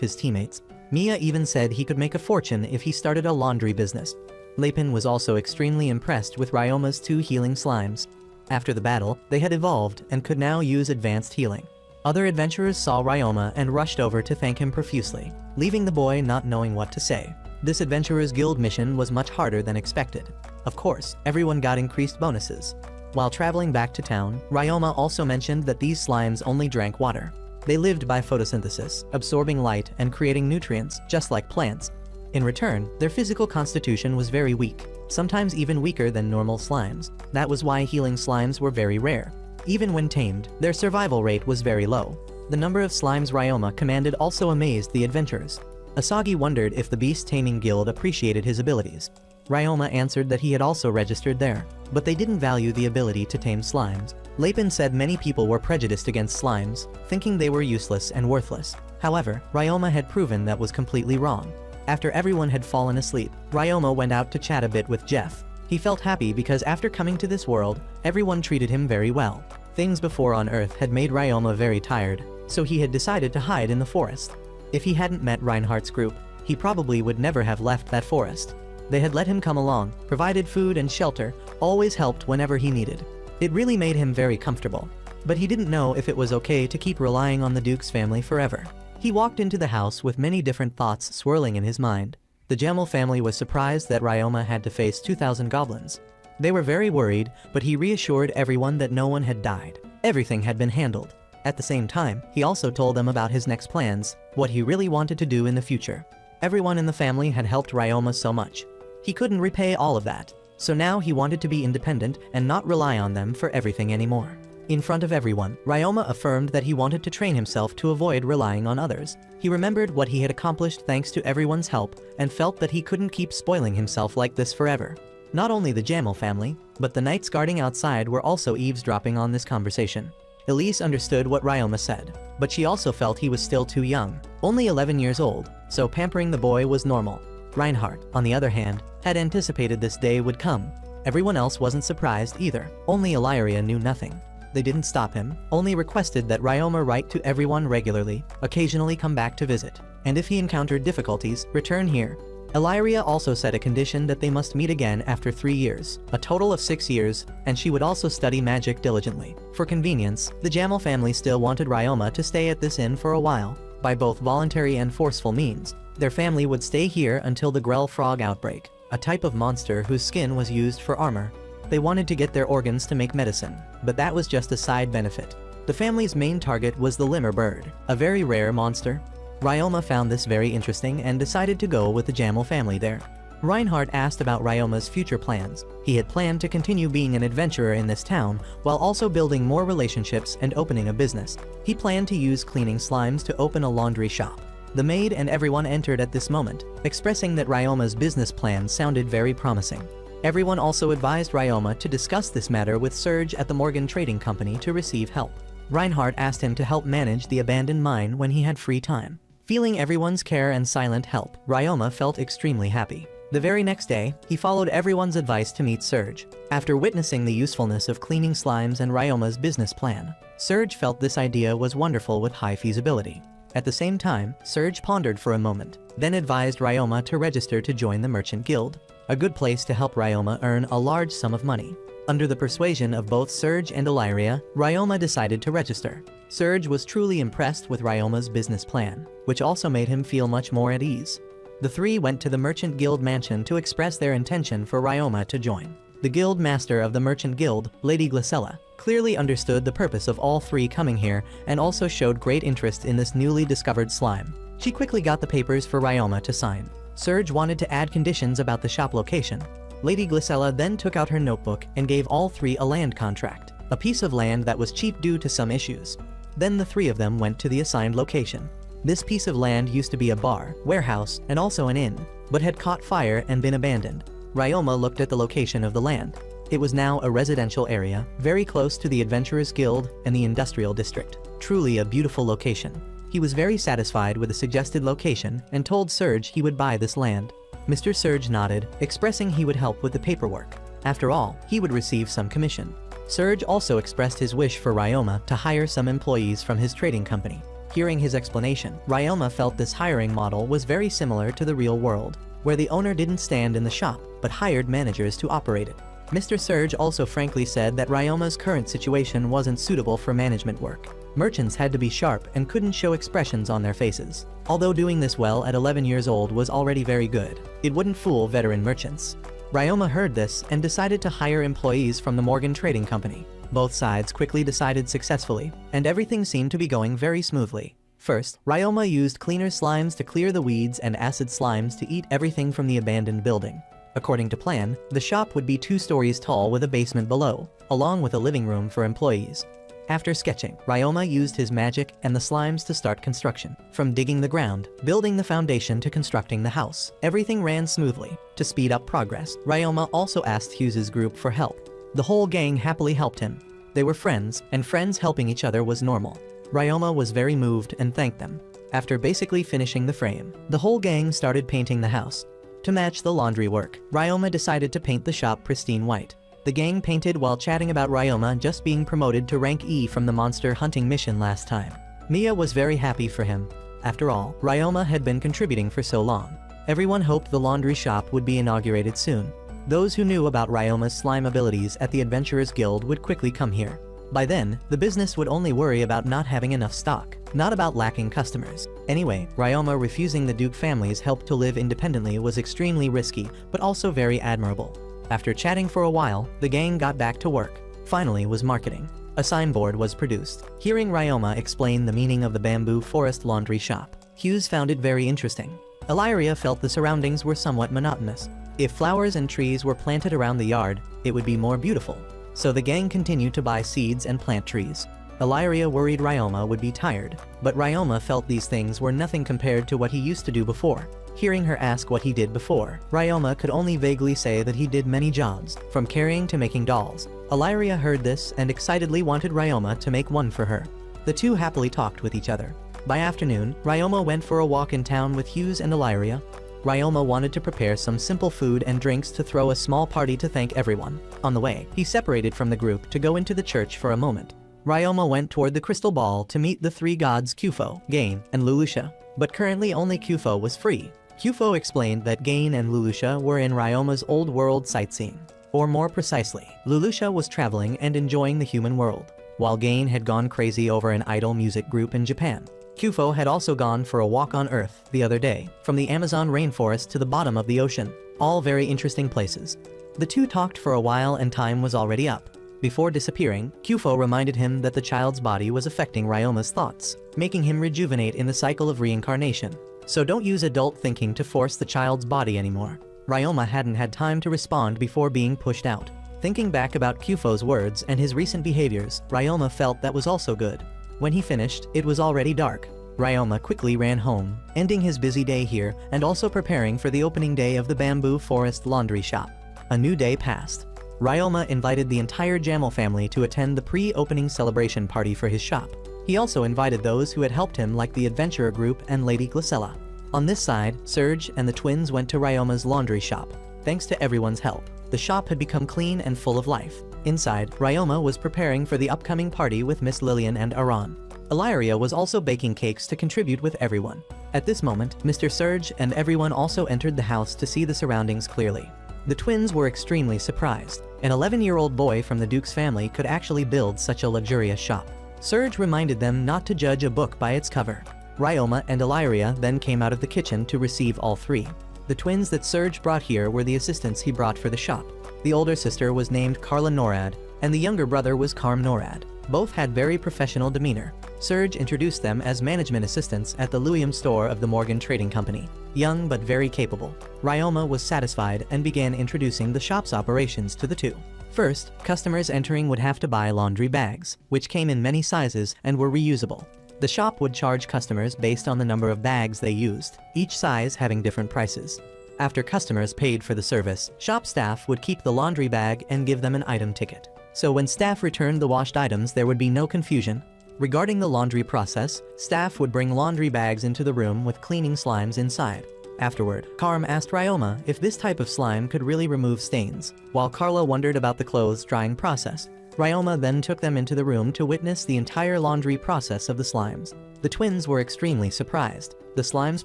his teammates. Mia even said he could make a fortune if he started a laundry business. Lapin was also extremely impressed with Ryoma's 2 healing slimes. After the battle, they had evolved and could now use advanced healing. Other adventurers saw Ryoma and rushed over to thank him profusely, leaving the boy not knowing what to say. This adventurers guild mission was much harder than expected. Of course, everyone got increased bonuses. While traveling back to town, Ryoma also mentioned that these slimes only drank water. They lived by photosynthesis, absorbing light and creating nutrients, just like plants. In return, their physical constitution was very weak, sometimes even weaker than normal slimes. That was why healing slimes were very rare. Even when tamed, their survival rate was very low. The number of slimes Ryoma commanded also amazed the adventurers. Asagi wondered if the Beast Taming Guild appreciated his abilities. Ryoma answered that he had also registered there, but they didn't value the ability to tame slimes. Lapin said many people were prejudiced against slimes, thinking they were useless and worthless. However, Ryoma had proven that was completely wrong. After everyone had fallen asleep, Ryoma went out to chat a bit with Jeff. He felt happy because after coming to this world, everyone treated him very well. Things before on Earth had made Ryoma very tired, so he had decided to hide in the forest. If he hadn't met Reinhardt's group, he probably would never have left that forest. They had let him come along, provided food and shelter, always helped whenever he needed. It really made him very comfortable. But he didn't know if it was okay to keep relying on the Duke's family forever. He walked into the house with many different thoughts swirling in his mind. The Jamel family was surprised that Ryoma had to face 2,000 goblins. They were very worried, but he reassured everyone that no one had died. Everything had been handled. At the same time, he also told them about his next plans, what he really wanted to do in the future. Everyone in the family had helped Ryoma so much. He couldn't repay all of that, so now he wanted to be independent and not rely on them for everything anymore. In front of everyone, Ryoma affirmed that he wanted to train himself to avoid relying on others. He remembered what he had accomplished thanks to everyone's help and felt that he couldn't keep spoiling himself like this forever. Not only the Jamel family, but the knights guarding outside were also eavesdropping on this conversation. Elise understood what Ryoma said, but she also felt he was still too young, only 11 years old, so pampering the boy was normal. Reinhardt, on the other hand, had anticipated this day would come. Everyone else wasn't surprised either, only Illyria knew nothing. They didn't stop him, only requested that Ryoma write to everyone regularly, occasionally come back to visit, and if he encountered difficulties, return here. Illyria also set a condition that they must meet again after 3 years, a total of 6 years, and she would also study magic diligently. For convenience, the Jamel family still wanted Ryoma to stay at this inn for a while, by both voluntary and forceful means. Their family would stay here until the Grell frog outbreak, a type of monster whose skin was used for armor. They wanted to get their organs to make medicine, but that was just a side benefit. The family's main target was the limmer bird, a very rare monster. Ryoma found this very interesting and decided to go with the Jamel family there. Reinhardt asked about Ryoma's future plans. He had planned to continue being an adventurer in this town, while also building more relationships and opening a business. He planned to use cleaning slimes to open a laundry shop. The maid and everyone entered at this moment, expressing that Ryoma's business plan sounded very promising. Everyone also advised Ryoma to discuss this matter with Serge at the Morgan Trading Company to receive help. Reinhardt asked him to help manage the abandoned mine when he had free time. Feeling everyone's care and silent help, Ryoma felt extremely happy. The very next day, he followed everyone's advice to meet Serge. After witnessing the usefulness of cleaning slimes and Ryoma's business plan, Serge felt this idea was wonderful with high feasibility. At the same time, Serge pondered for a moment, then advised Ryoma to register to join the Merchant Guild, a good place to help Ryoma earn a large sum of money. Under the persuasion of both Serge and Illyria, Ryoma decided to register. Serge was truly impressed with Ryoma's business plan, which also made him feel much more at ease. The three went to the Merchant Guild mansion to express their intention for Ryoma to join. The guild master of the Merchant Guild, Lady Glycella, clearly understood the purpose of all three coming here and also showed great interest in this newly discovered slime. She quickly got the papers for Ryoma to sign. Serge wanted to add conditions about the shop location. Lady Glycella then took out her notebook and gave all three a land contract, a piece of land that was cheap due to some issues. Then the three of them went to the assigned location. This piece of land used to be a bar, warehouse, and also an inn, but had caught fire and been abandoned. Ryoma looked at the location of the land. It was now a residential area, very close to the Adventurers Guild and the Industrial District. Truly a beautiful location. He was very satisfied with the suggested location and told Serge he would buy this land. Mr. Serge nodded, expressing he would help with the paperwork. After all, he would receive some commission. Serge also expressed his wish for Ryoma to hire some employees from his trading company. Hearing his explanation, Ryoma felt this hiring model was very similar to the real world, where the owner didn't stand in the shop, but hired managers to operate it. Mr. Serge also frankly said that Ryoma's current situation wasn't suitable for management work. Merchants had to be sharp and couldn't show expressions on their faces. Although doing this well at 11 years old was already very good, it wouldn't fool veteran merchants. Ryoma heard this and decided to hire employees from the Morgan Trading Company. Both sides quickly decided successfully, and everything seemed to be going very smoothly. First, Ryoma used cleaner slimes to clear the weeds and acid slimes to eat everything from the abandoned building. According to plan, the shop would be 2 stories tall with a basement below, along with a living room for employees. After sketching, Ryoma used his magic and the slimes to start construction. From digging the ground, building the foundation to constructing the house, everything ran smoothly. To speed up progress, Ryoma also asked Hughes's group for help. The whole gang happily helped him. They were friends, and friends helping each other was normal. Ryoma was very moved and thanked them. After basically finishing the frame, the whole gang started painting the house. To match the laundry work, Ryoma decided to paint the shop pristine white. The gang painted while chatting about Ryoma just being promoted to rank E from the monster hunting mission last time. Mia was very happy for him. After all, Ryoma had been contributing for so long. Everyone hoped the laundry shop would be inaugurated soon. Those who knew about Ryoma's slime abilities at the Adventurers Guild would quickly come here. By then, the business would only worry about not having enough stock, not about lacking customers. Anyway, Ryoma refusing the Duke family's help to live independently was extremely risky, but also very admirable. After chatting for a while, the gang got back to work. Finally was marketing. A signboard was produced. Hearing Ryoma explain the meaning of the bamboo forest laundry shop, Hughes found it very interesting. Illyria felt the surroundings were somewhat monotonous. If flowers and trees were planted around the yard, it would be more beautiful. So the gang continued to buy seeds and plant trees. Illyria worried Ryoma would be tired, but Ryoma felt these things were nothing compared to what he used to do before. Hearing her ask what he did before, Ryoma could only vaguely say that he did many jobs, from carrying to making dolls. Illyria heard this and excitedly wanted Ryoma to make one for her. The two happily talked with each other. By afternoon, Ryoma went for a walk in town with Hughes and Illyria. Ryoma wanted to prepare some simple food and drinks to throw a small party to thank everyone. On the way, he separated from the group to go into the church for a moment. Ryoma went toward the crystal ball to meet the 3 gods Kyufo, Gain, and Lulusha. But currently only Kyufo was free. Kyufo explained that Gain and Lulusha were in Ryoma's old world sightseeing. Or more precisely, Lulusha was traveling and enjoying the human world, while Gain had gone crazy over an idol music group in Japan. Kyufo had also gone for a walk on Earth the other day, from the Amazon rainforest to the bottom of the ocean. All very interesting places. The two talked for a while and time was already up. Before disappearing, Kyufo reminded him that the child's body was affecting Ryoma's thoughts, making him rejuvenate in the cycle of reincarnation. So don't use adult thinking to force the child's body anymore. Ryoma hadn't had time to respond before being pushed out. Thinking back about Kyufo's words and his recent behaviors, Ryoma felt that was also good. When he finished, it was already dark. Ryoma quickly ran home, ending his busy day here and also preparing for the opening day of the bamboo forest laundry shop. A new day passed. Ryoma invited the entire Jamel family to attend the pre-opening celebration party for his shop. He also invited those who had helped him like the Adventurer Group and Lady Glycella. On this side, Serge and the twins went to Ryoma's laundry shop. Thanks to everyone's help, the shop had become clean and full of life. Inside, Ryoma was preparing for the upcoming party with Miss Lillian and Aran. Illyria was also baking cakes to contribute with everyone. At this moment, Mr. Serge and everyone also entered the house to see the surroundings clearly. The twins were extremely surprised. An 11-year-old boy from the Duke's family could actually build such a luxurious shop. Serge reminded them not to judge a book by its cover. Ryoma and Illyria then came out of the kitchen to receive all three. The twins that Serge brought here were the assistants he brought for the shop. The older sister was named Carla Norad, and the younger brother was Karm Norad. Both had very professional demeanor. Serge introduced them as management assistants at the Luium store of the Morgan Trading Company. Young but very capable, Ryoma was satisfied and began introducing the shop's operations to the two. First, customers entering would have to buy laundry bags, which came in many sizes and were reusable. The shop would charge customers based on the number of bags they used, each size having different prices. After customers paid for the service, shop staff would keep the laundry bag and give them an item ticket. So when staff returned the washed items, there would be no confusion. Regarding the laundry process, staff would bring laundry bags into the room with cleaning slimes inside. Afterward, Carm asked Ryoma if this type of slime could really remove stains, while Carla wondered about the clothes drying process. Ryoma then took them into the room to witness the entire laundry process of the slimes. The twins were extremely surprised. The slimes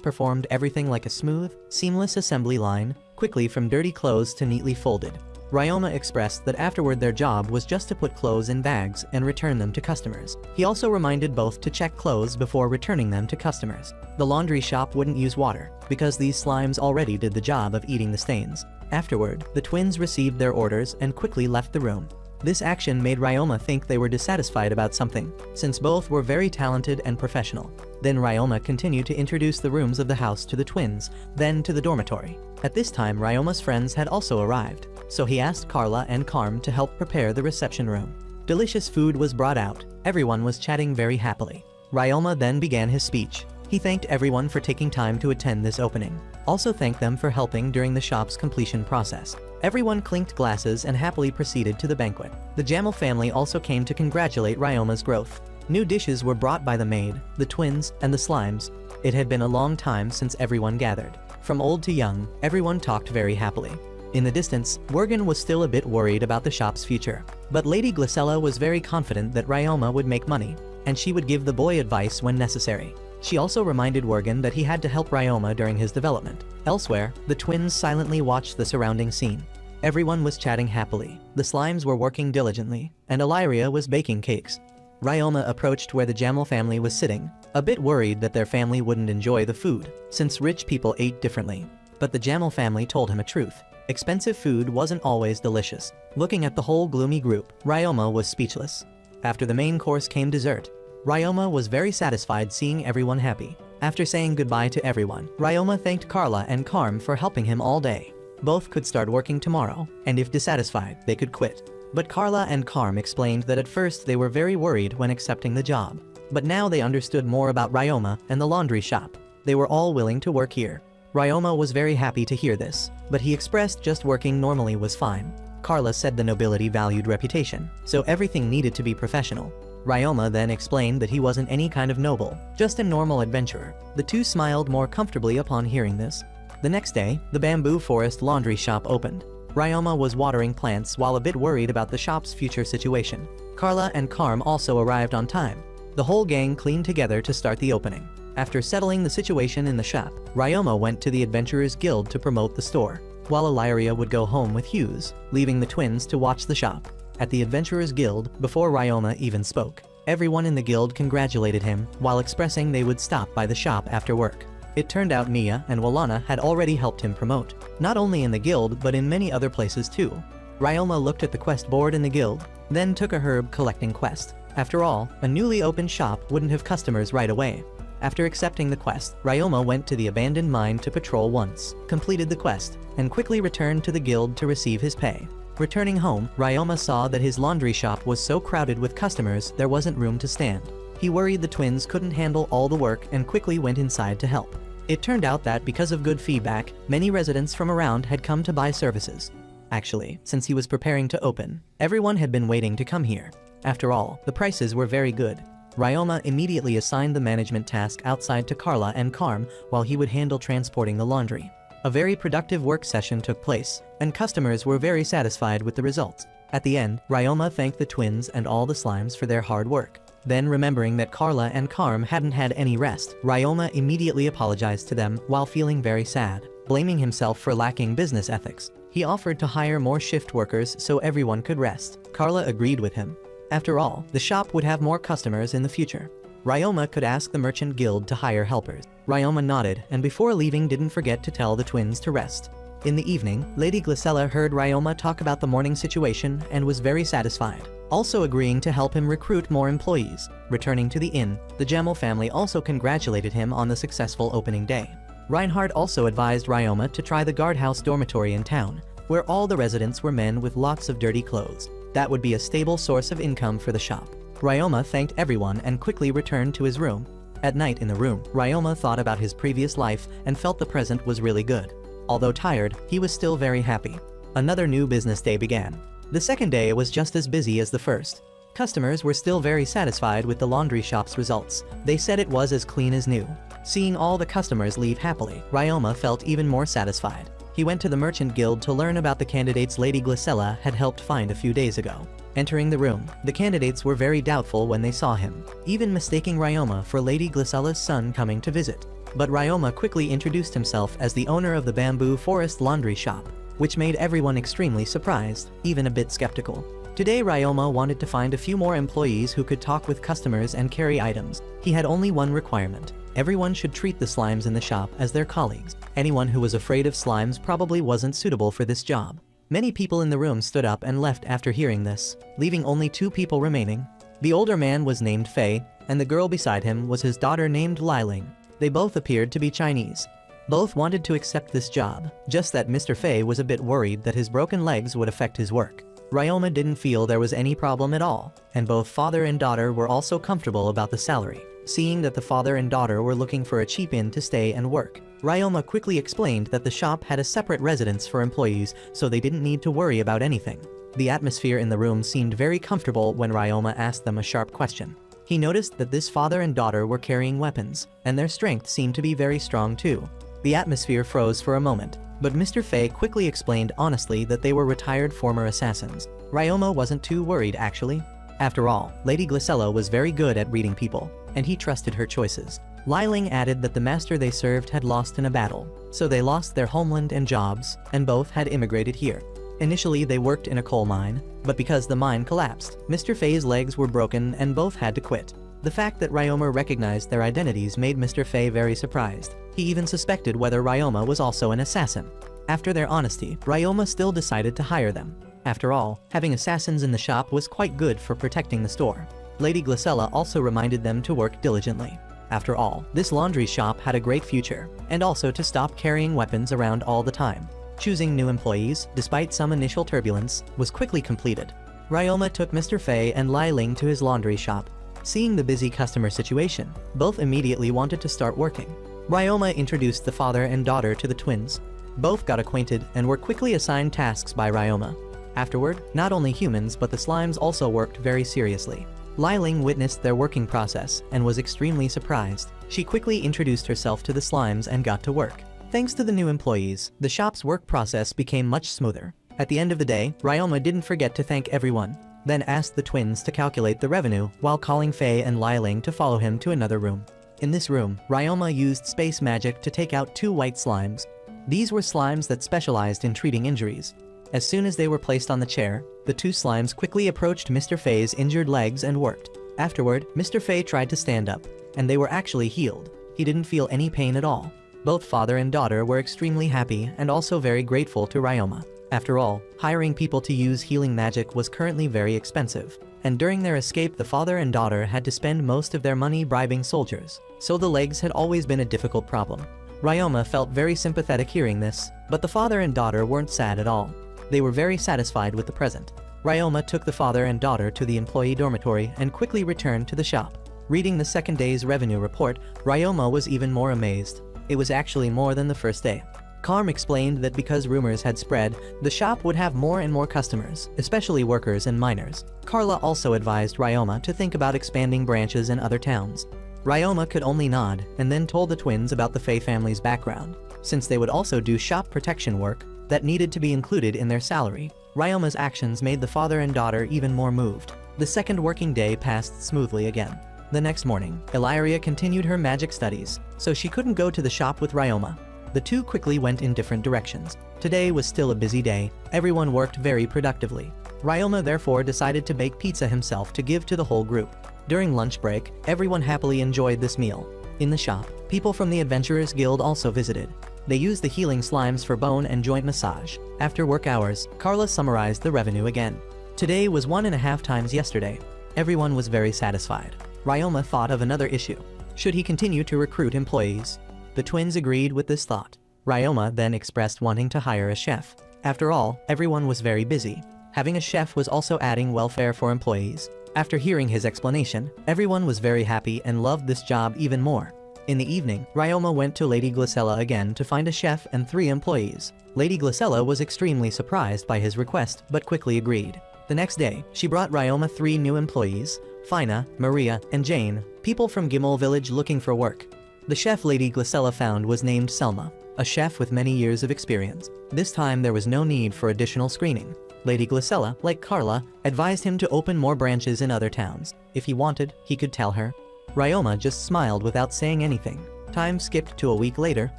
performed everything like a smooth, seamless assembly line, quickly from dirty clothes to neatly folded. Ryoma expressed that afterward their job was just to put clothes in bags and return them to customers. He also reminded both to check clothes before returning them to customers. The laundry shop wouldn't use water, because these slimes already did the job of eating the stains. Afterward, the twins received their orders and quickly left the room. This action made Ryoma think they were dissatisfied about something, since both were very talented and professional. Then Ryoma continued to introduce the rooms of the house to the twins, then to the dormitory. At this time, Ryoma's friends had also arrived, so he asked Carla and Carm to help prepare the reception room. Delicious food was brought out. Everyone was chatting very happily. Ryoma then began his speech. He thanked everyone for taking time to attend this opening. Also thanked them for helping during the shop's completion process. Everyone clinked glasses and happily proceeded to the banquet. The Jamel family also came to congratulate Ryoma's growth. New dishes were brought by the maid, the twins, and the slimes. It had been a long time since everyone gathered. From old to young, everyone talked very happily. In the distance, Wergen was still a bit worried about the shop's future. But Lady Glycella was very confident that Ryoma would make money, and she would give the boy advice when necessary. She also reminded Wergen that he had to help Ryoma during his development. Elsewhere, the twins silently watched the surrounding scene. Everyone was chatting happily. The slimes were working diligently, and Illyria was baking cakes. Ryoma approached where the Jamel family was sitting, a bit worried that their family wouldn't enjoy the food, since rich people ate differently. But the Jamel family told him a truth. Expensive food wasn't always delicious. Looking at the whole gloomy group, Ryoma was speechless. After the main course came dessert. Ryoma was very satisfied seeing everyone happy. After saying goodbye to everyone, Ryoma thanked Carla and Carm for helping him all day. Both could start working tomorrow, and if dissatisfied, they could quit. But Carla and Carm explained that at first they were very worried when accepting the job. But now they understood more about Ryoma and the laundry shop. They were all willing to work here. Ryoma was very happy to hear this, but he expressed just working normally was fine. Carla said the nobility valued reputation, so everything needed to be professional. Ryoma then explained that he wasn't any kind of noble, just a normal adventurer. The two smiled more comfortably upon hearing this. The next day, the bamboo forest laundry shop opened. Ryoma was watering plants while a bit worried about the shop's future situation. Carla and Carm also arrived on time. The whole gang cleaned together to start the opening. After settling the situation in the shop, Ryoma went to the Adventurers Guild to promote the store, while Illyria would go home with Hughes, leaving the twins to watch the shop. At the Adventurers Guild, before Ryoma even spoke, everyone in the guild congratulated him while expressing they would stop by the shop after work. It turned out Mia and Walana had already helped him promote, not only in the guild but in many other places too. Ryoma looked at the quest board in the guild, then took a herb collecting quest. After all, a newly opened shop wouldn't have customers right away. After accepting the quest, Ryoma went to the abandoned mine to patrol once, completed the quest, and quickly returned to the guild to receive his pay. Returning home, Ryoma saw that his laundry shop was so crowded with customers there wasn't room to stand. He worried the twins couldn't handle all the work and quickly went inside to help. It turned out that because of good feedback, many residents from around had come to buy services. Actually, since he was preparing to open, everyone had been waiting to come here. After all, the prices were very good. Ryoma immediately assigned the management task outside to Carla and Carm while he would handle transporting the laundry. A very productive work session took place, and customers were very satisfied with the results. At the end, Ryoma thanked the twins and all the slimes for their hard work. Then, remembering that Carla and Carm hadn't had any rest, Ryoma immediately apologized to them while feeling very sad, blaming himself for lacking business ethics. He offered to hire more shift workers so everyone could rest. Carla agreed with him. After all, the shop would have more customers in the future. Ryoma could ask the merchant guild to hire helpers. Ryoma nodded, and before leaving didn't forget to tell the twins to rest. In the evening, Lady Glycella heard Ryoma talk about the morning situation and was very satisfied, also agreeing to help him recruit more employees. Returning to the inn, the Jamel family also congratulated him on the successful opening day. Reinhardt also advised Ryoma to try the guardhouse dormitory in town, where all the residents were men with lots of dirty clothes. That would be a stable source of income for the shop. Ryoma thanked everyone and quickly returned to his room. At night in the room, Ryoma thought about his previous life and felt the present was really good. Although tired, he was still very happy. Another new business day began. The second day was just as busy as the first. Customers were still very satisfied with the laundry shop's results. They said it was as clean as new. Seeing all the customers leave happily, Ryoma felt even more satisfied. He went to the merchant guild to learn about the candidates Lady Glycella had helped find a few days ago. Entering the room, the candidates were very doubtful when they saw him, even mistaking Ryoma for Lady Glycella's son coming to visit. But Ryoma quickly introduced himself as the owner of the bamboo forest laundry shop, which made everyone extremely surprised, even a bit skeptical. Today Ryoma wanted to find a few more employees who could talk with customers and carry items. He had only one requirement. Everyone should treat the slimes in the shop as their colleagues. Anyone who was afraid of slimes probably wasn't suitable for this job. Many people in the room stood up and left after hearing this, leaving only 2 people remaining. The older man was named Fei, and the girl beside him was his daughter named Liling. They both appeared to be Chinese. Both wanted to accept this job, just that Mr. Fei was a bit worried that his broken legs would affect his work. Ryoma didn't feel there was any problem at all, and both father and daughter were also comfortable about the salary. Seeing that the father and daughter were looking for a cheap inn to stay and work, Ryoma quickly explained that the shop had a separate residence for employees, so they didn't need to worry about anything. The atmosphere in the room seemed very comfortable when Ryoma asked them a sharp question. He noticed that this father and daughter were carrying weapons, and their strength seemed to be very strong too. The atmosphere froze for a moment, but Mr. Fei quickly explained honestly that they were retired former assassins. Ryoma wasn't too worried actually. After all, Lady Glycella was very good at reading people, and he trusted her choices. Liling added that the master they served had lost in a battle, so they lost their homeland and jobs, and both had immigrated here. Initially they worked in a coal mine, but because the mine collapsed, Mr. Fei's legs were broken and both had to quit. The fact that Ryoma recognized their identities made Mr. Fei very surprised. He even suspected whether Ryoma was also an assassin. After their honesty, Ryoma still decided to hire them. After all, having assassins in the shop was quite good for protecting the store. Lady Glycella also reminded them to work diligently. After all, this laundry shop had a great future, and also to stop carrying weapons around all the time. Choosing new employees, despite some initial turbulence, was quickly completed. Ryoma took Mr. Fei and Liling to his laundry shop. Seeing the busy customer situation, both immediately wanted to start working. Ryoma introduced the father and daughter to the twins. Both got acquainted and were quickly assigned tasks by Ryoma. Afterward, not only humans but the slimes also worked very seriously. Liling witnessed their working process and was extremely surprised. She quickly introduced herself to the slimes and got to work. Thanks to the new employees, the shop's work process became much smoother. At the end of the day, Ryoma didn't forget to thank everyone, then asked the twins to calculate the revenue while calling Fei and Liling to follow him to another room. In this room, Ryoma used space magic to take out 2 white slimes. These were slimes that specialized in treating injuries. As soon as they were placed on the chair, the 2 slimes quickly approached Mr. Fei's injured legs and worked. Afterward, Mr. Fei tried to stand up, and they were actually healed. He didn't feel any pain at all. Both father and daughter were extremely happy and also very grateful to Ryoma. After all, hiring people to use healing magic was currently very expensive, and during their escape the father and daughter had to spend most of their money bribing soldiers, so the legs had always been a difficult problem. Ryoma felt very sympathetic hearing this, but the father and daughter weren't sad at all. They were very satisfied with the present. Ryoma took the father and daughter to the employee dormitory and quickly returned to the shop. Reading the second day's revenue report, Ryoma was even more amazed. It was actually more than the first day. Karm explained that because rumors had spread, the shop would have more and more customers, especially workers and miners. Carla also advised Ryoma to think about expanding branches in other towns. Ryoma could only nod, and then told the twins about the Fei family's background. Since they would also do shop protection work that needed to be included in their salary, Ryoma's actions made the father and daughter even more moved. The second working day passed smoothly again. The next morning, Illyria continued her magic studies, so she couldn't go to the shop with Ryoma. The two quickly went in different directions. Today was still a busy day. Everyone worked very productively. Ryoma therefore decided to bake pizza himself to give to the whole group. During lunch break, everyone happily enjoyed this meal. In the shop, people from the Adventurers Guild also visited. They used the healing slimes for bone and joint massage. After work hours, Carla summarized the revenue again. Today was 1.5 times yesterday. Everyone was very satisfied. Ryoma thought of another issue. Should he continue to recruit employees? The twins agreed with this thought. Ryoma then expressed wanting to hire a chef. After all, everyone was very busy. Having a chef was also adding welfare for employees. After hearing his explanation, everyone was very happy and loved this job even more. In the evening, Ryoma went to Lady Glycella again to find a chef and 3 employees. Lady Glycella was extremely surprised by his request but quickly agreed. The next day, she brought Ryoma 3 new employees, Fina, Maria, and Jane, people from Gimel village looking for work. The chef Lady Glicella found was named Selma, a chef with many years of experience. This time there was no need for additional screening. Lady Glicella, like Carla, advised him to open more branches in other towns. If he wanted, he could tell her. Ryoma just smiled without saying anything. Time skipped to a week later.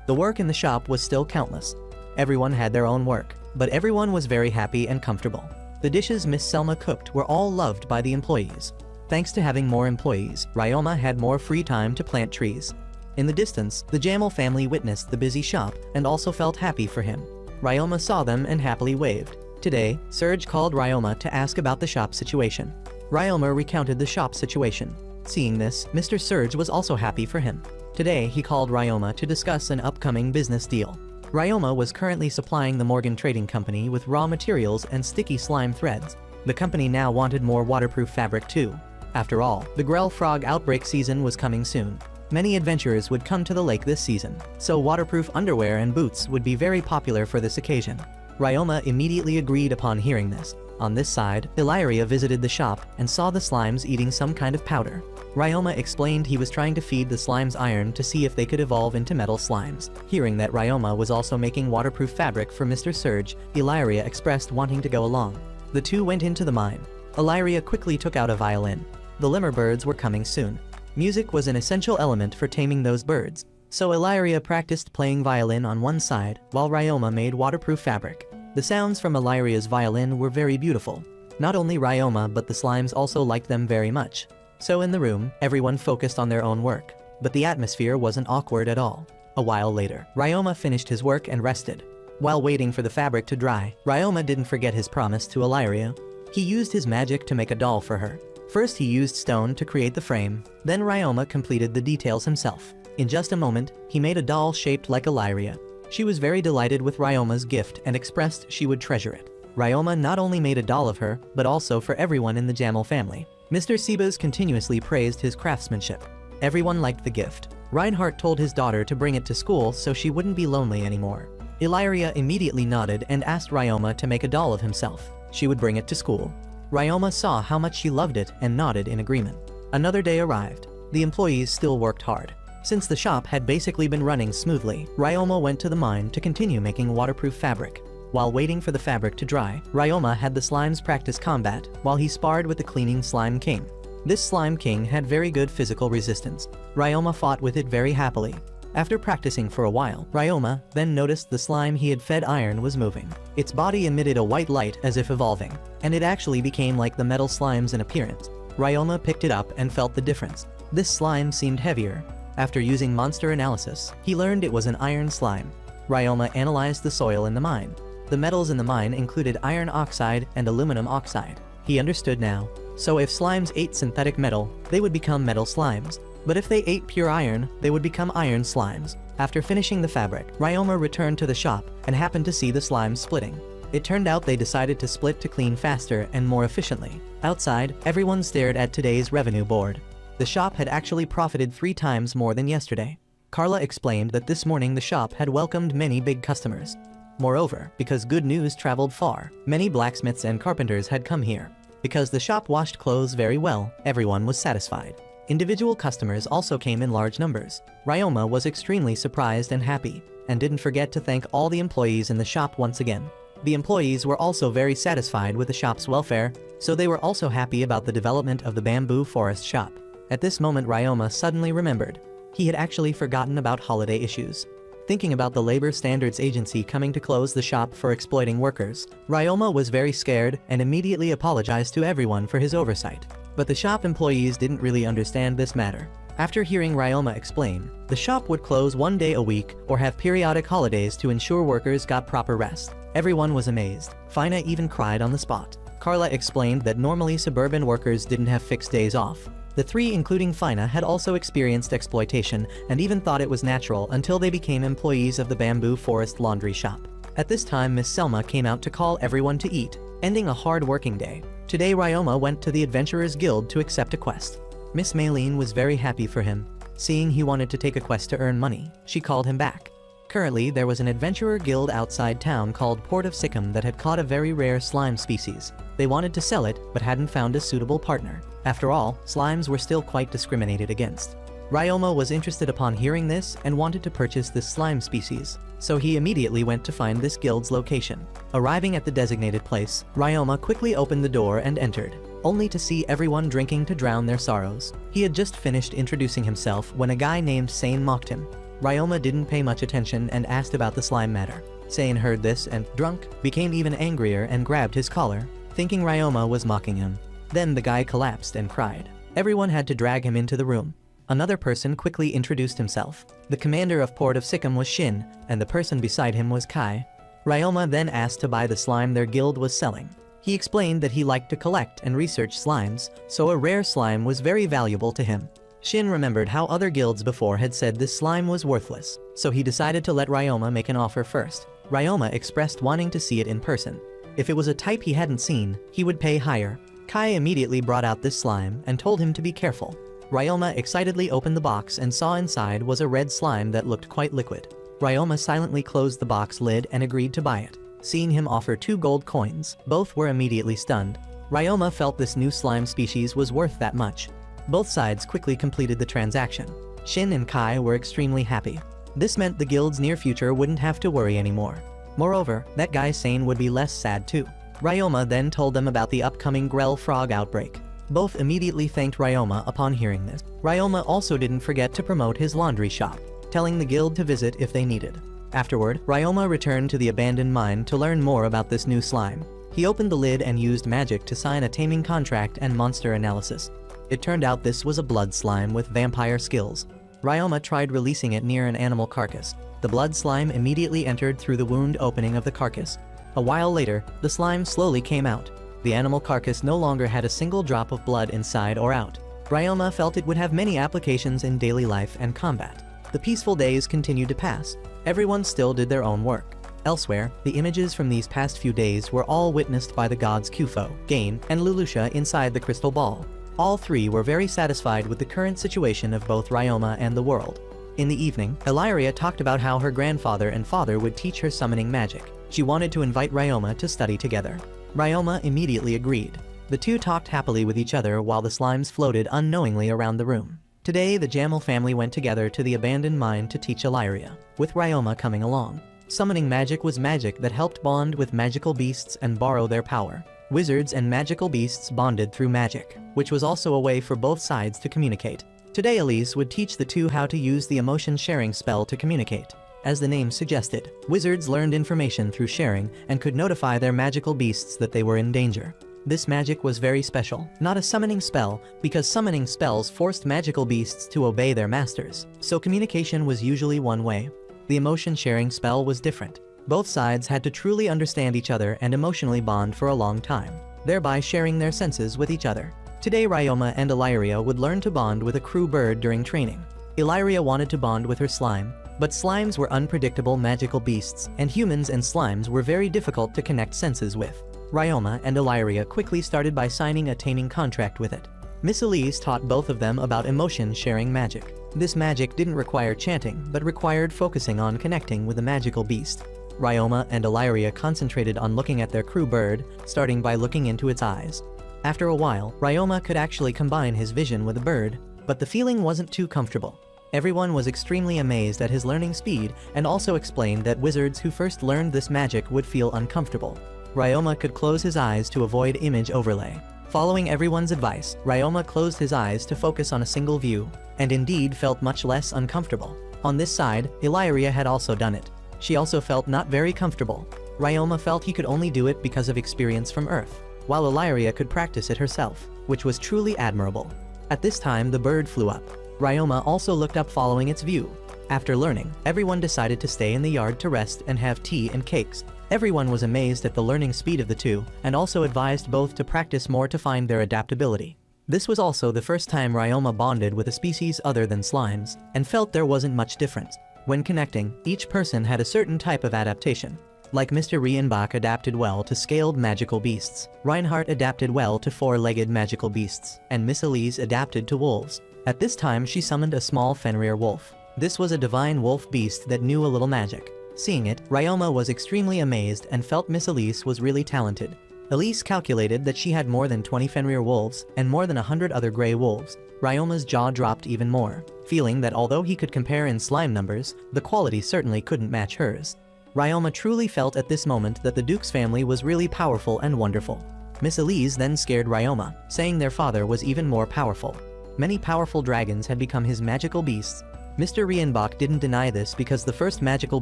The work in the shop was still countless. Everyone had their own work, but everyone was very happy and comfortable. The dishes Miss Selma cooked were all loved by the employees. Thanks to having more employees, Ryoma had more free time to plant trees. In the distance, the Jamel family witnessed the busy shop and also felt happy for him. Ryoma saw them and happily waved. Today, Serge called Ryoma to ask about the shop situation. Ryoma recounted the shop situation. Seeing this, Mr. Serge was also happy for him. Today, he called Ryoma to discuss an upcoming business deal. Ryoma was currently supplying the Morgan Trading Company with raw materials and sticky slime threads. The company now wanted more waterproof fabric too. After all, the Grell frog outbreak season was coming soon. Many adventurers would come to the lake this season, so waterproof underwear and boots would be very popular for this occasion. Ryoma immediately agreed upon hearing this. On this side, Illyria visited the shop and saw the slimes eating some kind of powder. Ryoma explained he was trying to feed the slimes iron to see if they could evolve into metal slimes. Hearing that Ryoma was also making waterproof fabric for Mr. Serge, Illyria expressed wanting to go along. The two went into the mine. Illyria quickly took out a violin. The lemur birds were coming soon. Music was an essential element for taming those birds, so Illyria practiced playing violin on one side while Ryoma made waterproof fabric. The sounds from Illyria's violin were very beautiful. Not only Ryoma but the slimes also liked them very much. So in the room, everyone focused on their own work, but the atmosphere wasn't awkward at all. A while later, Ryoma finished his work and rested. While waiting for the fabric to dry, Ryoma didn't forget his promise to Illyria. He used his magic to make a doll for her. First he used stone to create the frame, then Ryoma completed the details himself. In just a moment, he made a doll shaped like Illyria. She was very delighted with Ryoma's gift and expressed she would treasure it. Ryoma not only made a doll of her, but also for everyone in the Jamel family. Mr. Sebas continuously praised his craftsmanship. Everyone liked the gift. Reinhardt told his daughter to bring it to school so she wouldn't be lonely anymore. Illyria immediately nodded and asked Ryoma to make a doll of himself. She would bring it to school. Ryoma saw how much she loved it and nodded in agreement. Another day arrived. The employees still worked hard. Since the shop had basically been running smoothly, Ryoma went to the mine to continue making waterproof fabric. While waiting for the fabric to dry, Ryoma had the slimes practice combat while he sparred with the cleaning slime king. This slime king had very good physical resistance. Ryoma fought with it very happily. After practicing for a while, Ryoma then noticed the slime he had fed iron was moving. Its body emitted a white light as if evolving, and it actually became like the metal slimes in appearance. Ryoma picked it up and felt the difference. This slime seemed heavier. After using monster analysis, he learned it was an iron slime. Ryoma analyzed the soil in the mine. The metals in the mine included iron oxide and aluminum oxide. He understood now. So if slimes ate synthetic metal, they would become metal slimes. But if they ate pure iron, they would become iron slimes. After finishing the fabric, Ryoma returned to the shop and happened to see the slimes splitting. It turned out they decided to split to clean faster and more efficiently. Outside, everyone stared at today's revenue board. The shop had actually profited 3 times more than yesterday. Carla explained that this morning the shop had welcomed many big customers. Moreover, because good news traveled far, many blacksmiths and carpenters had come here. Because the shop washed clothes very well, everyone was satisfied. Individual customers also came in large numbers. Ryoma was extremely surprised and happy, and didn't forget to thank all the employees in the shop once again. The employees were also very satisfied with the shop's welfare, so they were also happy about the development of the bamboo forest shop. At this moment Ryoma suddenly remembered. He had actually forgotten about holiday issues. Thinking about the Labor Standards Agency coming to close the shop for exploiting workers, Ryoma was very scared and immediately apologized to everyone for his oversight. But the shop employees didn't really understand this matter. After hearing Ryoma explain, the shop would close 1 day a week or have periodic holidays to ensure workers got proper rest. Everyone was amazed. Fina even cried on the spot. Carla explained that normally suburban workers didn't have fixed days off. The 3, including Fina, had also experienced exploitation and even thought it was natural until they became employees of the bamboo forest laundry shop. At this time Miss Selma came out to call everyone to eat, ending a hard working day. Today Ryoma went to the Adventurers Guild to accept a quest. Miss Maylene was very happy for him. Seeing he wanted to take a quest to earn money, she called him back. Currently, there was an adventurer guild outside town called Port of Sikkim that had caught a very rare slime species. They wanted to sell it, but hadn't found a suitable partner. After all, slimes were still quite discriminated against. Ryoma was interested upon hearing this and wanted to purchase this slime species, so he immediately went to find this guild's location. Arriving at the designated place, Ryoma quickly opened the door and entered, only to see everyone drinking to drown their sorrows. He had just finished introducing himself when a guy named Sane mocked him. Ryoma didn't pay much attention and asked about the slime matter. Sane heard this and, drunk, became even angrier and grabbed his collar, thinking Ryoma was mocking him. Then the guy collapsed and cried. Everyone had to drag him into the room. Another person quickly introduced himself. The commander of Port of Sikkim was Shin, and the person beside him was Kai. Ryoma then asked to buy the slime their guild was selling. He explained that he liked to collect and research slimes, so a rare slime was very valuable to him. Shin remembered how other guilds before had said this slime was worthless, so he decided to let Ryoma make an offer first. Ryoma expressed wanting to see it in person. If it was a type he hadn't seen, he would pay higher. Kai immediately brought out this slime and told him to be careful. Ryoma excitedly opened the box and saw inside was a red slime that looked quite liquid. Ryoma silently closed the box lid and agreed to buy it. Seeing him offer 2 gold coins, both were immediately stunned. Ryoma felt this new slime species was worth that much. Both sides quickly completed the transaction. Shin and Kai were extremely happy. This meant the guild's near future wouldn't have to worry anymore. Moreover, that guy Sane would be less sad too. Ryoma then told them about the upcoming Grell frog outbreak. Both immediately thanked Ryoma upon hearing this. Ryoma also didn't forget to promote his laundry shop, telling the guild to visit if they needed. Afterward, Ryoma returned to the abandoned mine to learn more about this new slime. He opened the lid and used magic to sign a taming contract and monster analysis. It turned out this was a blood slime with vampire skills. Ryoma tried releasing it near an animal carcass. The blood slime immediately entered through the wound opening of the carcass. A while later, the slime slowly came out. The animal carcass no longer had a single drop of blood inside or out. Ryoma felt it would have many applications in daily life and combat. The peaceful days continued to pass. Everyone still did their own work. Elsewhere, the images from these past few days were all witnessed by the gods Kufo, Gain, and Lulusha inside the crystal ball. All three were very satisfied with the current situation of both Ryoma and the world. In the evening, Illyria talked about how her grandfather and father would teach her summoning magic. She wanted to invite Ryoma to study together. Ryoma immediately agreed. The two talked happily with each other while the slimes floated unknowingly around the room. Today, the Jamel family went together to the abandoned mine to teach Illyria, with Ryoma coming along. Summoning magic was magic that helped bond with magical beasts and borrow their power. Wizards and magical beasts bonded through magic, which was also a way for both sides to communicate. Today, Elise would teach the two how to use the emotion sharing spell to communicate. As the name suggested, wizards learned information through sharing and could notify their magical beasts that they were in danger. This magic was very special, not a summoning spell, because summoning spells forced magical beasts to obey their masters, so communication was usually one way. The emotion sharing spell was different. Both sides had to truly understand each other and emotionally bond for a long time, thereby sharing their senses with each other. Today, Ryoma and Illyria would learn to bond with a crew bird during training. Illyria wanted to bond with her slime, but slimes were unpredictable magical beasts, and humans and slimes were very difficult to connect senses with. Ryoma and Illyria quickly started by signing a taming contract with it. Miss Elise taught both of them about emotion-sharing magic. This magic didn't require chanting, but required focusing on connecting with a magical beast. Ryoma and Illyria concentrated on looking at their crew bird, starting by looking into its eyes. After a while, Ryoma could actually combine his vision with the bird, but the feeling wasn't too comfortable. Everyone was extremely amazed at his learning speed and also explained that wizards who first learned this magic would feel uncomfortable. Ryoma could close his eyes to avoid image overlay. Following everyone's advice, Ryoma closed his eyes to focus on a single view, and indeed felt much less uncomfortable. On this side, Illyria had also done it. She also felt not very comfortable. Ryoma felt he could only do it because of experience from Earth, while Illyria could practice it herself, which was truly admirable. At this time, the bird flew up. Ryoma also looked up following its view. After learning, everyone decided to stay in the yard to rest and have tea and cakes. Everyone was amazed at the learning speed of the two, and also advised both to practice more to find their adaptability. This was also the first time Ryoma bonded with a species other than slimes, and felt there wasn't much difference. When connecting, each person had a certain type of adaptation. Like Mr. Rienbach adapted well to scaled magical beasts, Reinhardt adapted well to four-legged magical beasts, and Miss Elise adapted to wolves. At this time, she summoned a small Fenrir wolf. This was a divine wolf beast that knew a little magic. Seeing it, Ryoma was extremely amazed and felt Miss Elise was really talented. Elise calculated that she had more than 20 Fenrir wolves and more than 100 other gray wolves. Ryoma's jaw dropped even more, feeling that although he could compare in slime numbers, the quality certainly couldn't match hers. Ryoma truly felt at this moment that the Duke's family was really powerful and wonderful. Miss Elise then scared Ryoma, saying their father was even more powerful. Many powerful dragons had become his magical beasts. Mr. Reinbach didn't deny this because the first magical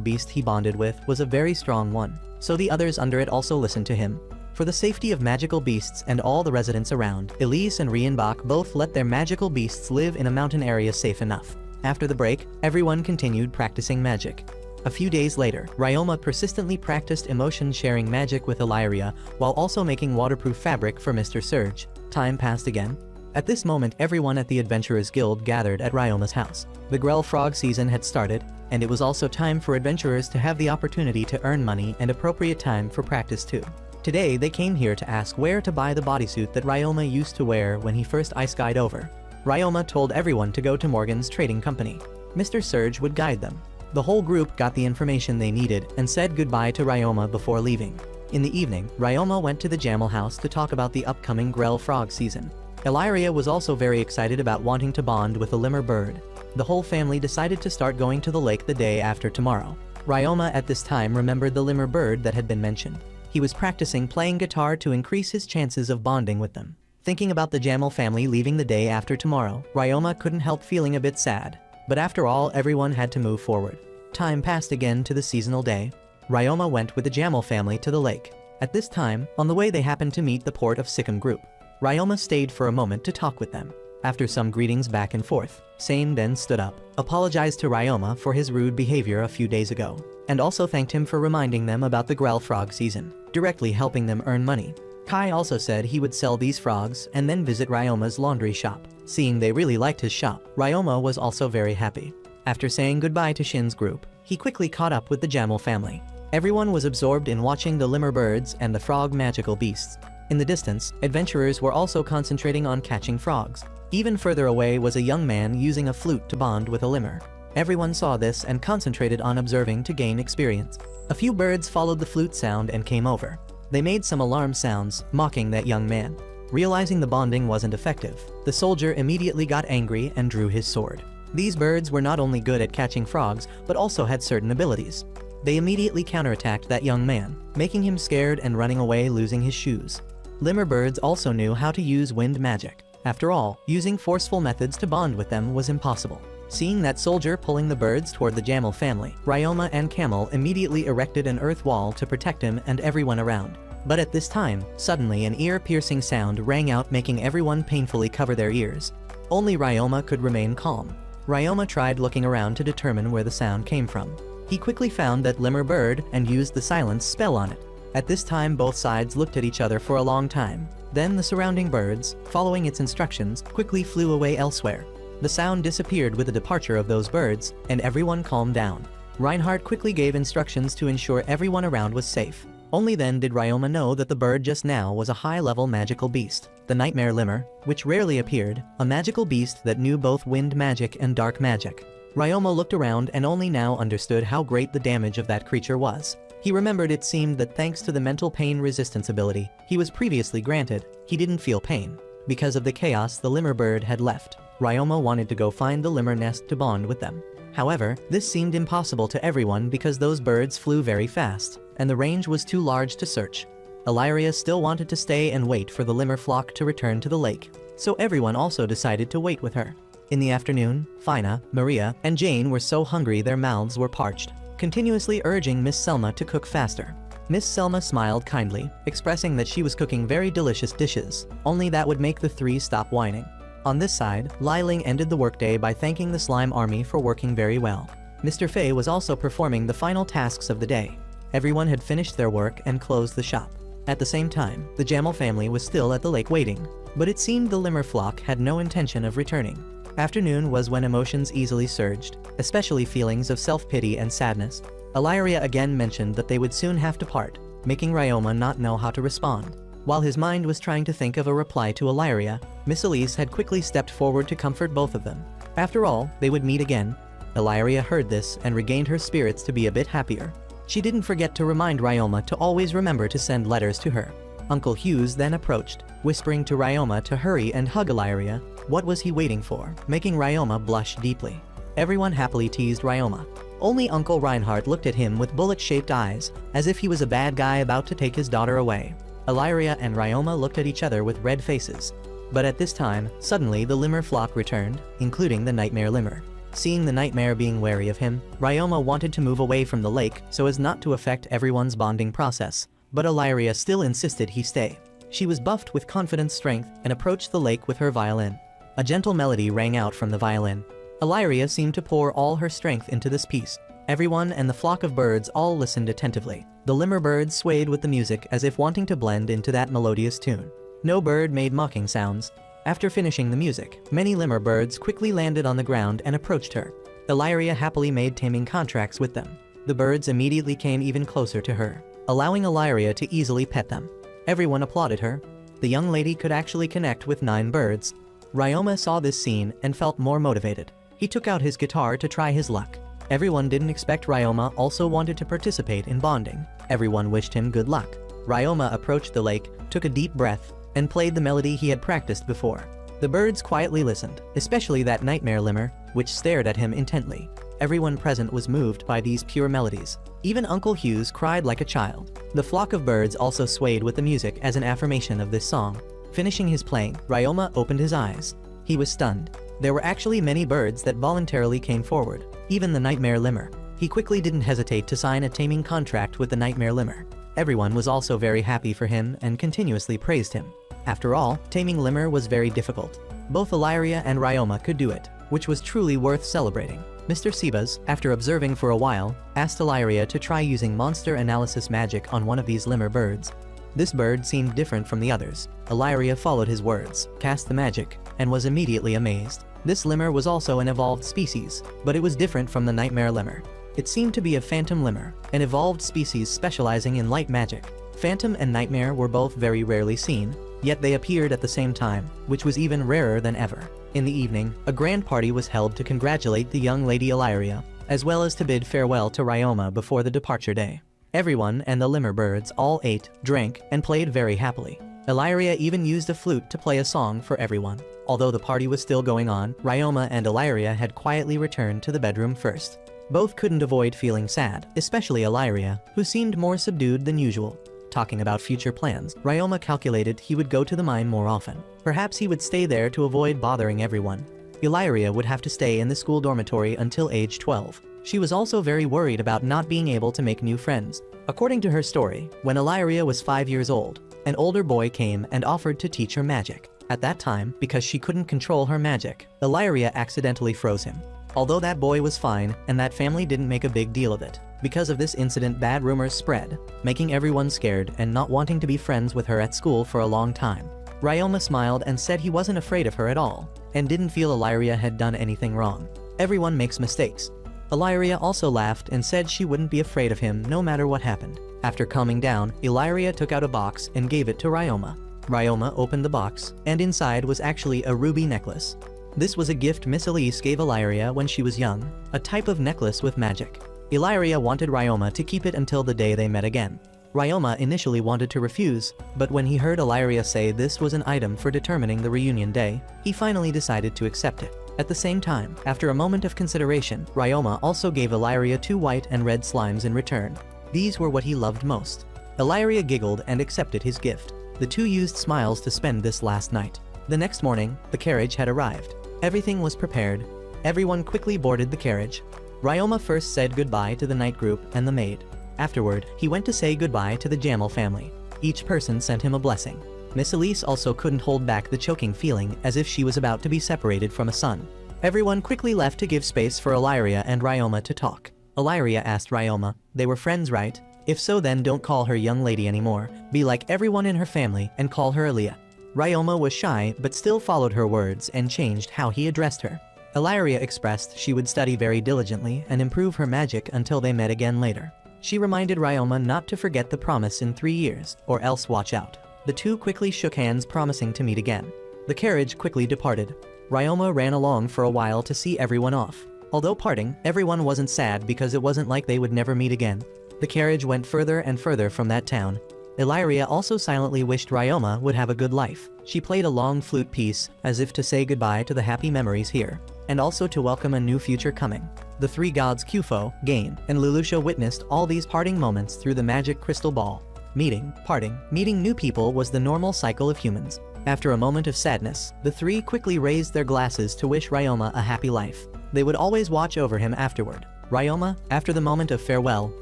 beast he bonded with was a very strong one, so the others under it also listened to him. For the safety of magical beasts and all the residents around, Elise and Reinbach both let their magical beasts live in a mountain area safe enough. After the break, everyone continued practicing magic. A few days later, Ryoma persistently practiced emotion-sharing magic with Illyria while also making waterproof fabric for Mr. Surge. Time passed again. At this moment, everyone at the Adventurers Guild gathered at Ryoma's house. The Grell Frog season had started, and it was also time for adventurers to have the opportunity to earn money and appropriate time for practice too. Today, they came here to ask where to buy the bodysuit that Ryoma used to wear when he first ice-skied over. Ryoma told everyone to go to Morgan's trading company. Mr. Surge would guide them. The whole group got the information they needed and said goodbye to Ryoma before leaving. In the evening, Ryoma went to the Jamel house to talk about the upcoming Grell Frog season. Illyria was also very excited about wanting to bond with a lemur bird. The whole family decided to start going to the lake the day after tomorrow. Ryoma at this time remembered the lemur bird that had been mentioned. He was practicing playing guitar to increase his chances of bonding with them. Thinking about the Jamel family leaving the day after tomorrow, Ryoma couldn't help feeling a bit sad. But after all, everyone had to move forward. Time passed again to the seasonal day. Ryoma went with the Jamel family to the lake. At this time, on the way they happened to meet the Port of Sikkim group. Ryoma stayed for a moment to talk with them. After some greetings back and forth, Sane then stood up, apologized to Ryoma for his rude behavior a few days ago, and also thanked him for reminding them about the Grell Frog season, directly helping them earn money. Kai also said he would sell these frogs and then visit Ryoma's laundry shop. Seeing they really liked his shop, Ryoma was also very happy. After saying goodbye to Shin's group, he quickly caught up with the Jamel family. Everyone was absorbed in watching the lemur birds and the frog magical beasts. In the distance, adventurers were also concentrating on catching frogs. Even further away was a young man using a flute to bond with a lemur. Everyone saw this and concentrated on observing to gain experience. A few birds followed the flute sound and came over. They made some alarm sounds, mocking that young man. Realizing the bonding wasn't effective, the soldier immediately got angry and drew his sword. These birds were not only good at catching frogs, but also had certain abilities. They immediately counterattacked that young man, making him scared and running away, losing his shoes. Lemur birds also knew how to use wind magic. After all, using forceful methods to bond with them was impossible. Seeing that soldier pulling the birds toward the Jamel family, Ryoma and Camel immediately erected an earth wall to protect him and everyone around. But at this time, suddenly an ear-piercing sound rang out, making everyone painfully cover their ears. Only Ryoma could remain calm. Ryoma tried looking around to determine where the sound came from. He quickly found that lemur bird and used the silence spell on it. At this time, both sides looked at each other for a long time. Then the surrounding birds, following its instructions, quickly flew away elsewhere. The sound disappeared with the departure of those birds, and everyone calmed down. Reinhardt quickly gave instructions to ensure everyone around was safe. Only then did Ryoma know that the bird just now was a high-level magical beast, the Nightmare Lemur, which rarely appeared, a magical beast that knew both wind magic and dark magic. Ryoma looked around and only now understood how great the damage of that creature was. He remembered it seemed that thanks to the mental pain resistance ability he was previously granted, he didn't feel pain. Because of the chaos the lemur bird had left, Ryoma wanted to go find the lemur nest to bond with them. However, this seemed impossible to everyone because those birds flew very fast, and the range was too large to search. Illyria still wanted to stay and wait for the lemur flock to return to the lake, so everyone also decided to wait with her. In the afternoon, Fina, Maria, and Jane were so hungry their mouths were parched, continuously urging Miss Selma to cook faster. Miss Selma smiled kindly, expressing that she was cooking very delicious dishes, only that would make the three stop whining. On this side, Lai Ling ended the workday by thanking the slime army for working very well. Mr. Fei was also performing the final tasks of the day. Everyone had finished their work and closed the shop. At the same time, the Jamel family was still at the lake waiting, but it seemed the lemur flock had no intention of returning. Afternoon was when emotions easily surged, especially feelings of self-pity and sadness. Illyria again mentioned that they would soon have to part, making Ryoma not know how to respond. While his mind was trying to think of a reply to Illyria, Miss Elise had quickly stepped forward to comfort both of them. After all, they would meet again. Ilaria heard this and regained her spirits to be a bit happier. She didn't forget to remind Ryoma to always remember to send letters to her. Uncle Hughes then approached, whispering to Ryoma to hurry and hug Ilaria. What was he waiting for, making Ryoma blush deeply. Everyone happily teased Ryoma. Only Uncle Reinhardt looked at him with bullet-shaped eyes, as if he was a bad guy about to take his daughter away. Ilaria and Ryoma looked at each other with red faces. But at this time, suddenly the lemur flock returned, including the nightmare lemur. Seeing the nightmare being wary of him, Ryoma wanted to move away from the lake so as not to affect everyone's bonding process. But Ilaria still insisted he stay. She was buffed with confident strength and approached the lake with her violin. A gentle melody rang out from the violin. Ilaria seemed to pour all her strength into this piece. Everyone and the flock of birds all listened attentively. The lemur birds swayed with the music as if wanting to blend into that melodious tune. No bird made mocking sounds. After finishing the music, many lemur birds quickly landed on the ground and approached her. Ilaria happily made taming contracts with them. The birds immediately came even closer to her, allowing Ilaria to easily pet them. Everyone applauded her. The young lady could actually connect with 9 birds. Ryoma saw this scene and felt more motivated. He took out his guitar to try his luck. Everyone didn't expect Ryoma also wanted to participate in bonding. Everyone wished him good luck. Ryoma approached the lake, took a deep breath, and played the melody he had practiced before. The birds quietly listened, especially that nightmare lemur, which stared at him intently. Everyone present was moved by these pure melodies. Even Uncle Hughes cried like a child. The flock of birds also swayed with the music as an affirmation of this song. Finishing his playing, Ryoma opened his eyes. He was stunned. There were actually many birds that voluntarily came forward, even the nightmare lemur. He quickly didn't hesitate to sign a taming contract with the nightmare lemur. Everyone was also very happy for him and continuously praised him. After all, taming lemur was very difficult. Both Ilaria and Ryoma could do it, which was truly worth celebrating. Mr. Sebas, after observing for a while, asked Ilaria to try using monster analysis magic on one of these lemur birds. This bird seemed different from the others. Ilaria followed his words, cast the magic, and was immediately amazed. This lemur was also an evolved species, but it was different from the nightmare lemur. It seemed to be a phantom lemur, an evolved species specializing in light magic. Phantom and nightmare were both very rarely seen, yet they appeared at the same time, which was even rarer than ever. In the evening, a grand party was held to congratulate the young lady Ilaria, as well as to bid farewell to Ryoma before the departure day. Everyone and the lemur birds all ate, drank, and played very happily. Ilaria even used a flute to play a song for everyone. Although the party was still going on, Ryoma and Ilaria had quietly returned to the bedroom first. Both couldn't avoid feeling sad, especially Ilaria, who seemed more subdued than usual. Talking about future plans, Ryoma calculated he would go to the mine more often. Perhaps he would stay there to avoid bothering everyone. Ilaria would have to stay in the school dormitory until age 12. She was also very worried about not being able to make new friends. According to her story, when Ilaria was 5 years old, an older boy came and offered to teach her magic. At that time, because she couldn't control her magic, Ilaria accidentally froze him. Although that boy was fine, and that family didn't make a big deal of it. Because of this incident, bad rumors spread, making everyone scared and not wanting to be friends with her at school for a long time. Ryoma smiled and said he wasn't afraid of her at all, and didn't feel Ilaria had done anything wrong. Everyone makes mistakes. Ilaria also laughed and said she wouldn't be afraid of him no matter what happened. After calming down, Ilaria took out a box and gave it to Ryoma. Ryoma opened the box, and inside was actually a ruby necklace. This was a gift Miss Elise gave Ilaria when she was young, a type of necklace with magic. Ilaria wanted Ryoma to keep it until the day they met again. Ryoma initially wanted to refuse, but when he heard Ilaria say this was an item for determining the reunion day, he finally decided to accept it. At the same time, after a moment of consideration, Ryoma also gave Ilaria 2 white and red slimes in return. These were what he loved most. Ilaria giggled and accepted his gift. The two used smiles to spend this last night. The next morning, the carriage had arrived. Everything was prepared. Everyone quickly boarded the carriage. Ryoma first said goodbye to the night group and the maid. Afterward, he went to say goodbye to the Jamal family. Each person sent him a blessing. Miss Elise also couldn't hold back the choking feeling as if she was about to be separated from a son. Everyone quickly left to give space for Ilaria and Ryoma to talk. Ilaria asked Ryoma, they were friends, right? If so, then don't call her young lady anymore. Be like everyone in her family and call her Alia. Ryoma was shy but still followed her words and changed how he addressed her. Ilaria expressed she would study very diligently and improve her magic until they met again later. She reminded Ryoma not to forget the promise in 3 years, or else watch out. The two quickly shook hands, promising to meet again. The carriage quickly departed. Ryoma ran along for a while to see everyone off. Although parting, everyone wasn't sad because it wasn't like they would never meet again. The carriage went further and further from that town. Illyria also silently wished Ryoma would have a good life. She played a long flute piece, as if to say goodbye to the happy memories here, and also to welcome a new future coming. The three gods Kufo, Gain, and Lulusha witnessed all these parting moments through the magic crystal ball. Meeting, parting, meeting new people was the normal cycle of humans. After a moment of sadness, the three quickly raised their glasses to wish Ryoma a happy life. They would always watch over him afterward. Ryoma, after the moment of farewell,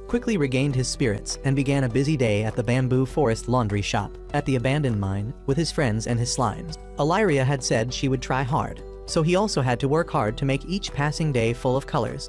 quickly regained his spirits and began a busy day at the bamboo forest laundry shop, at the abandoned mine, with his friends and his slimes. Illyria had said she would try hard, so he also had to work hard to make each passing day full of colors.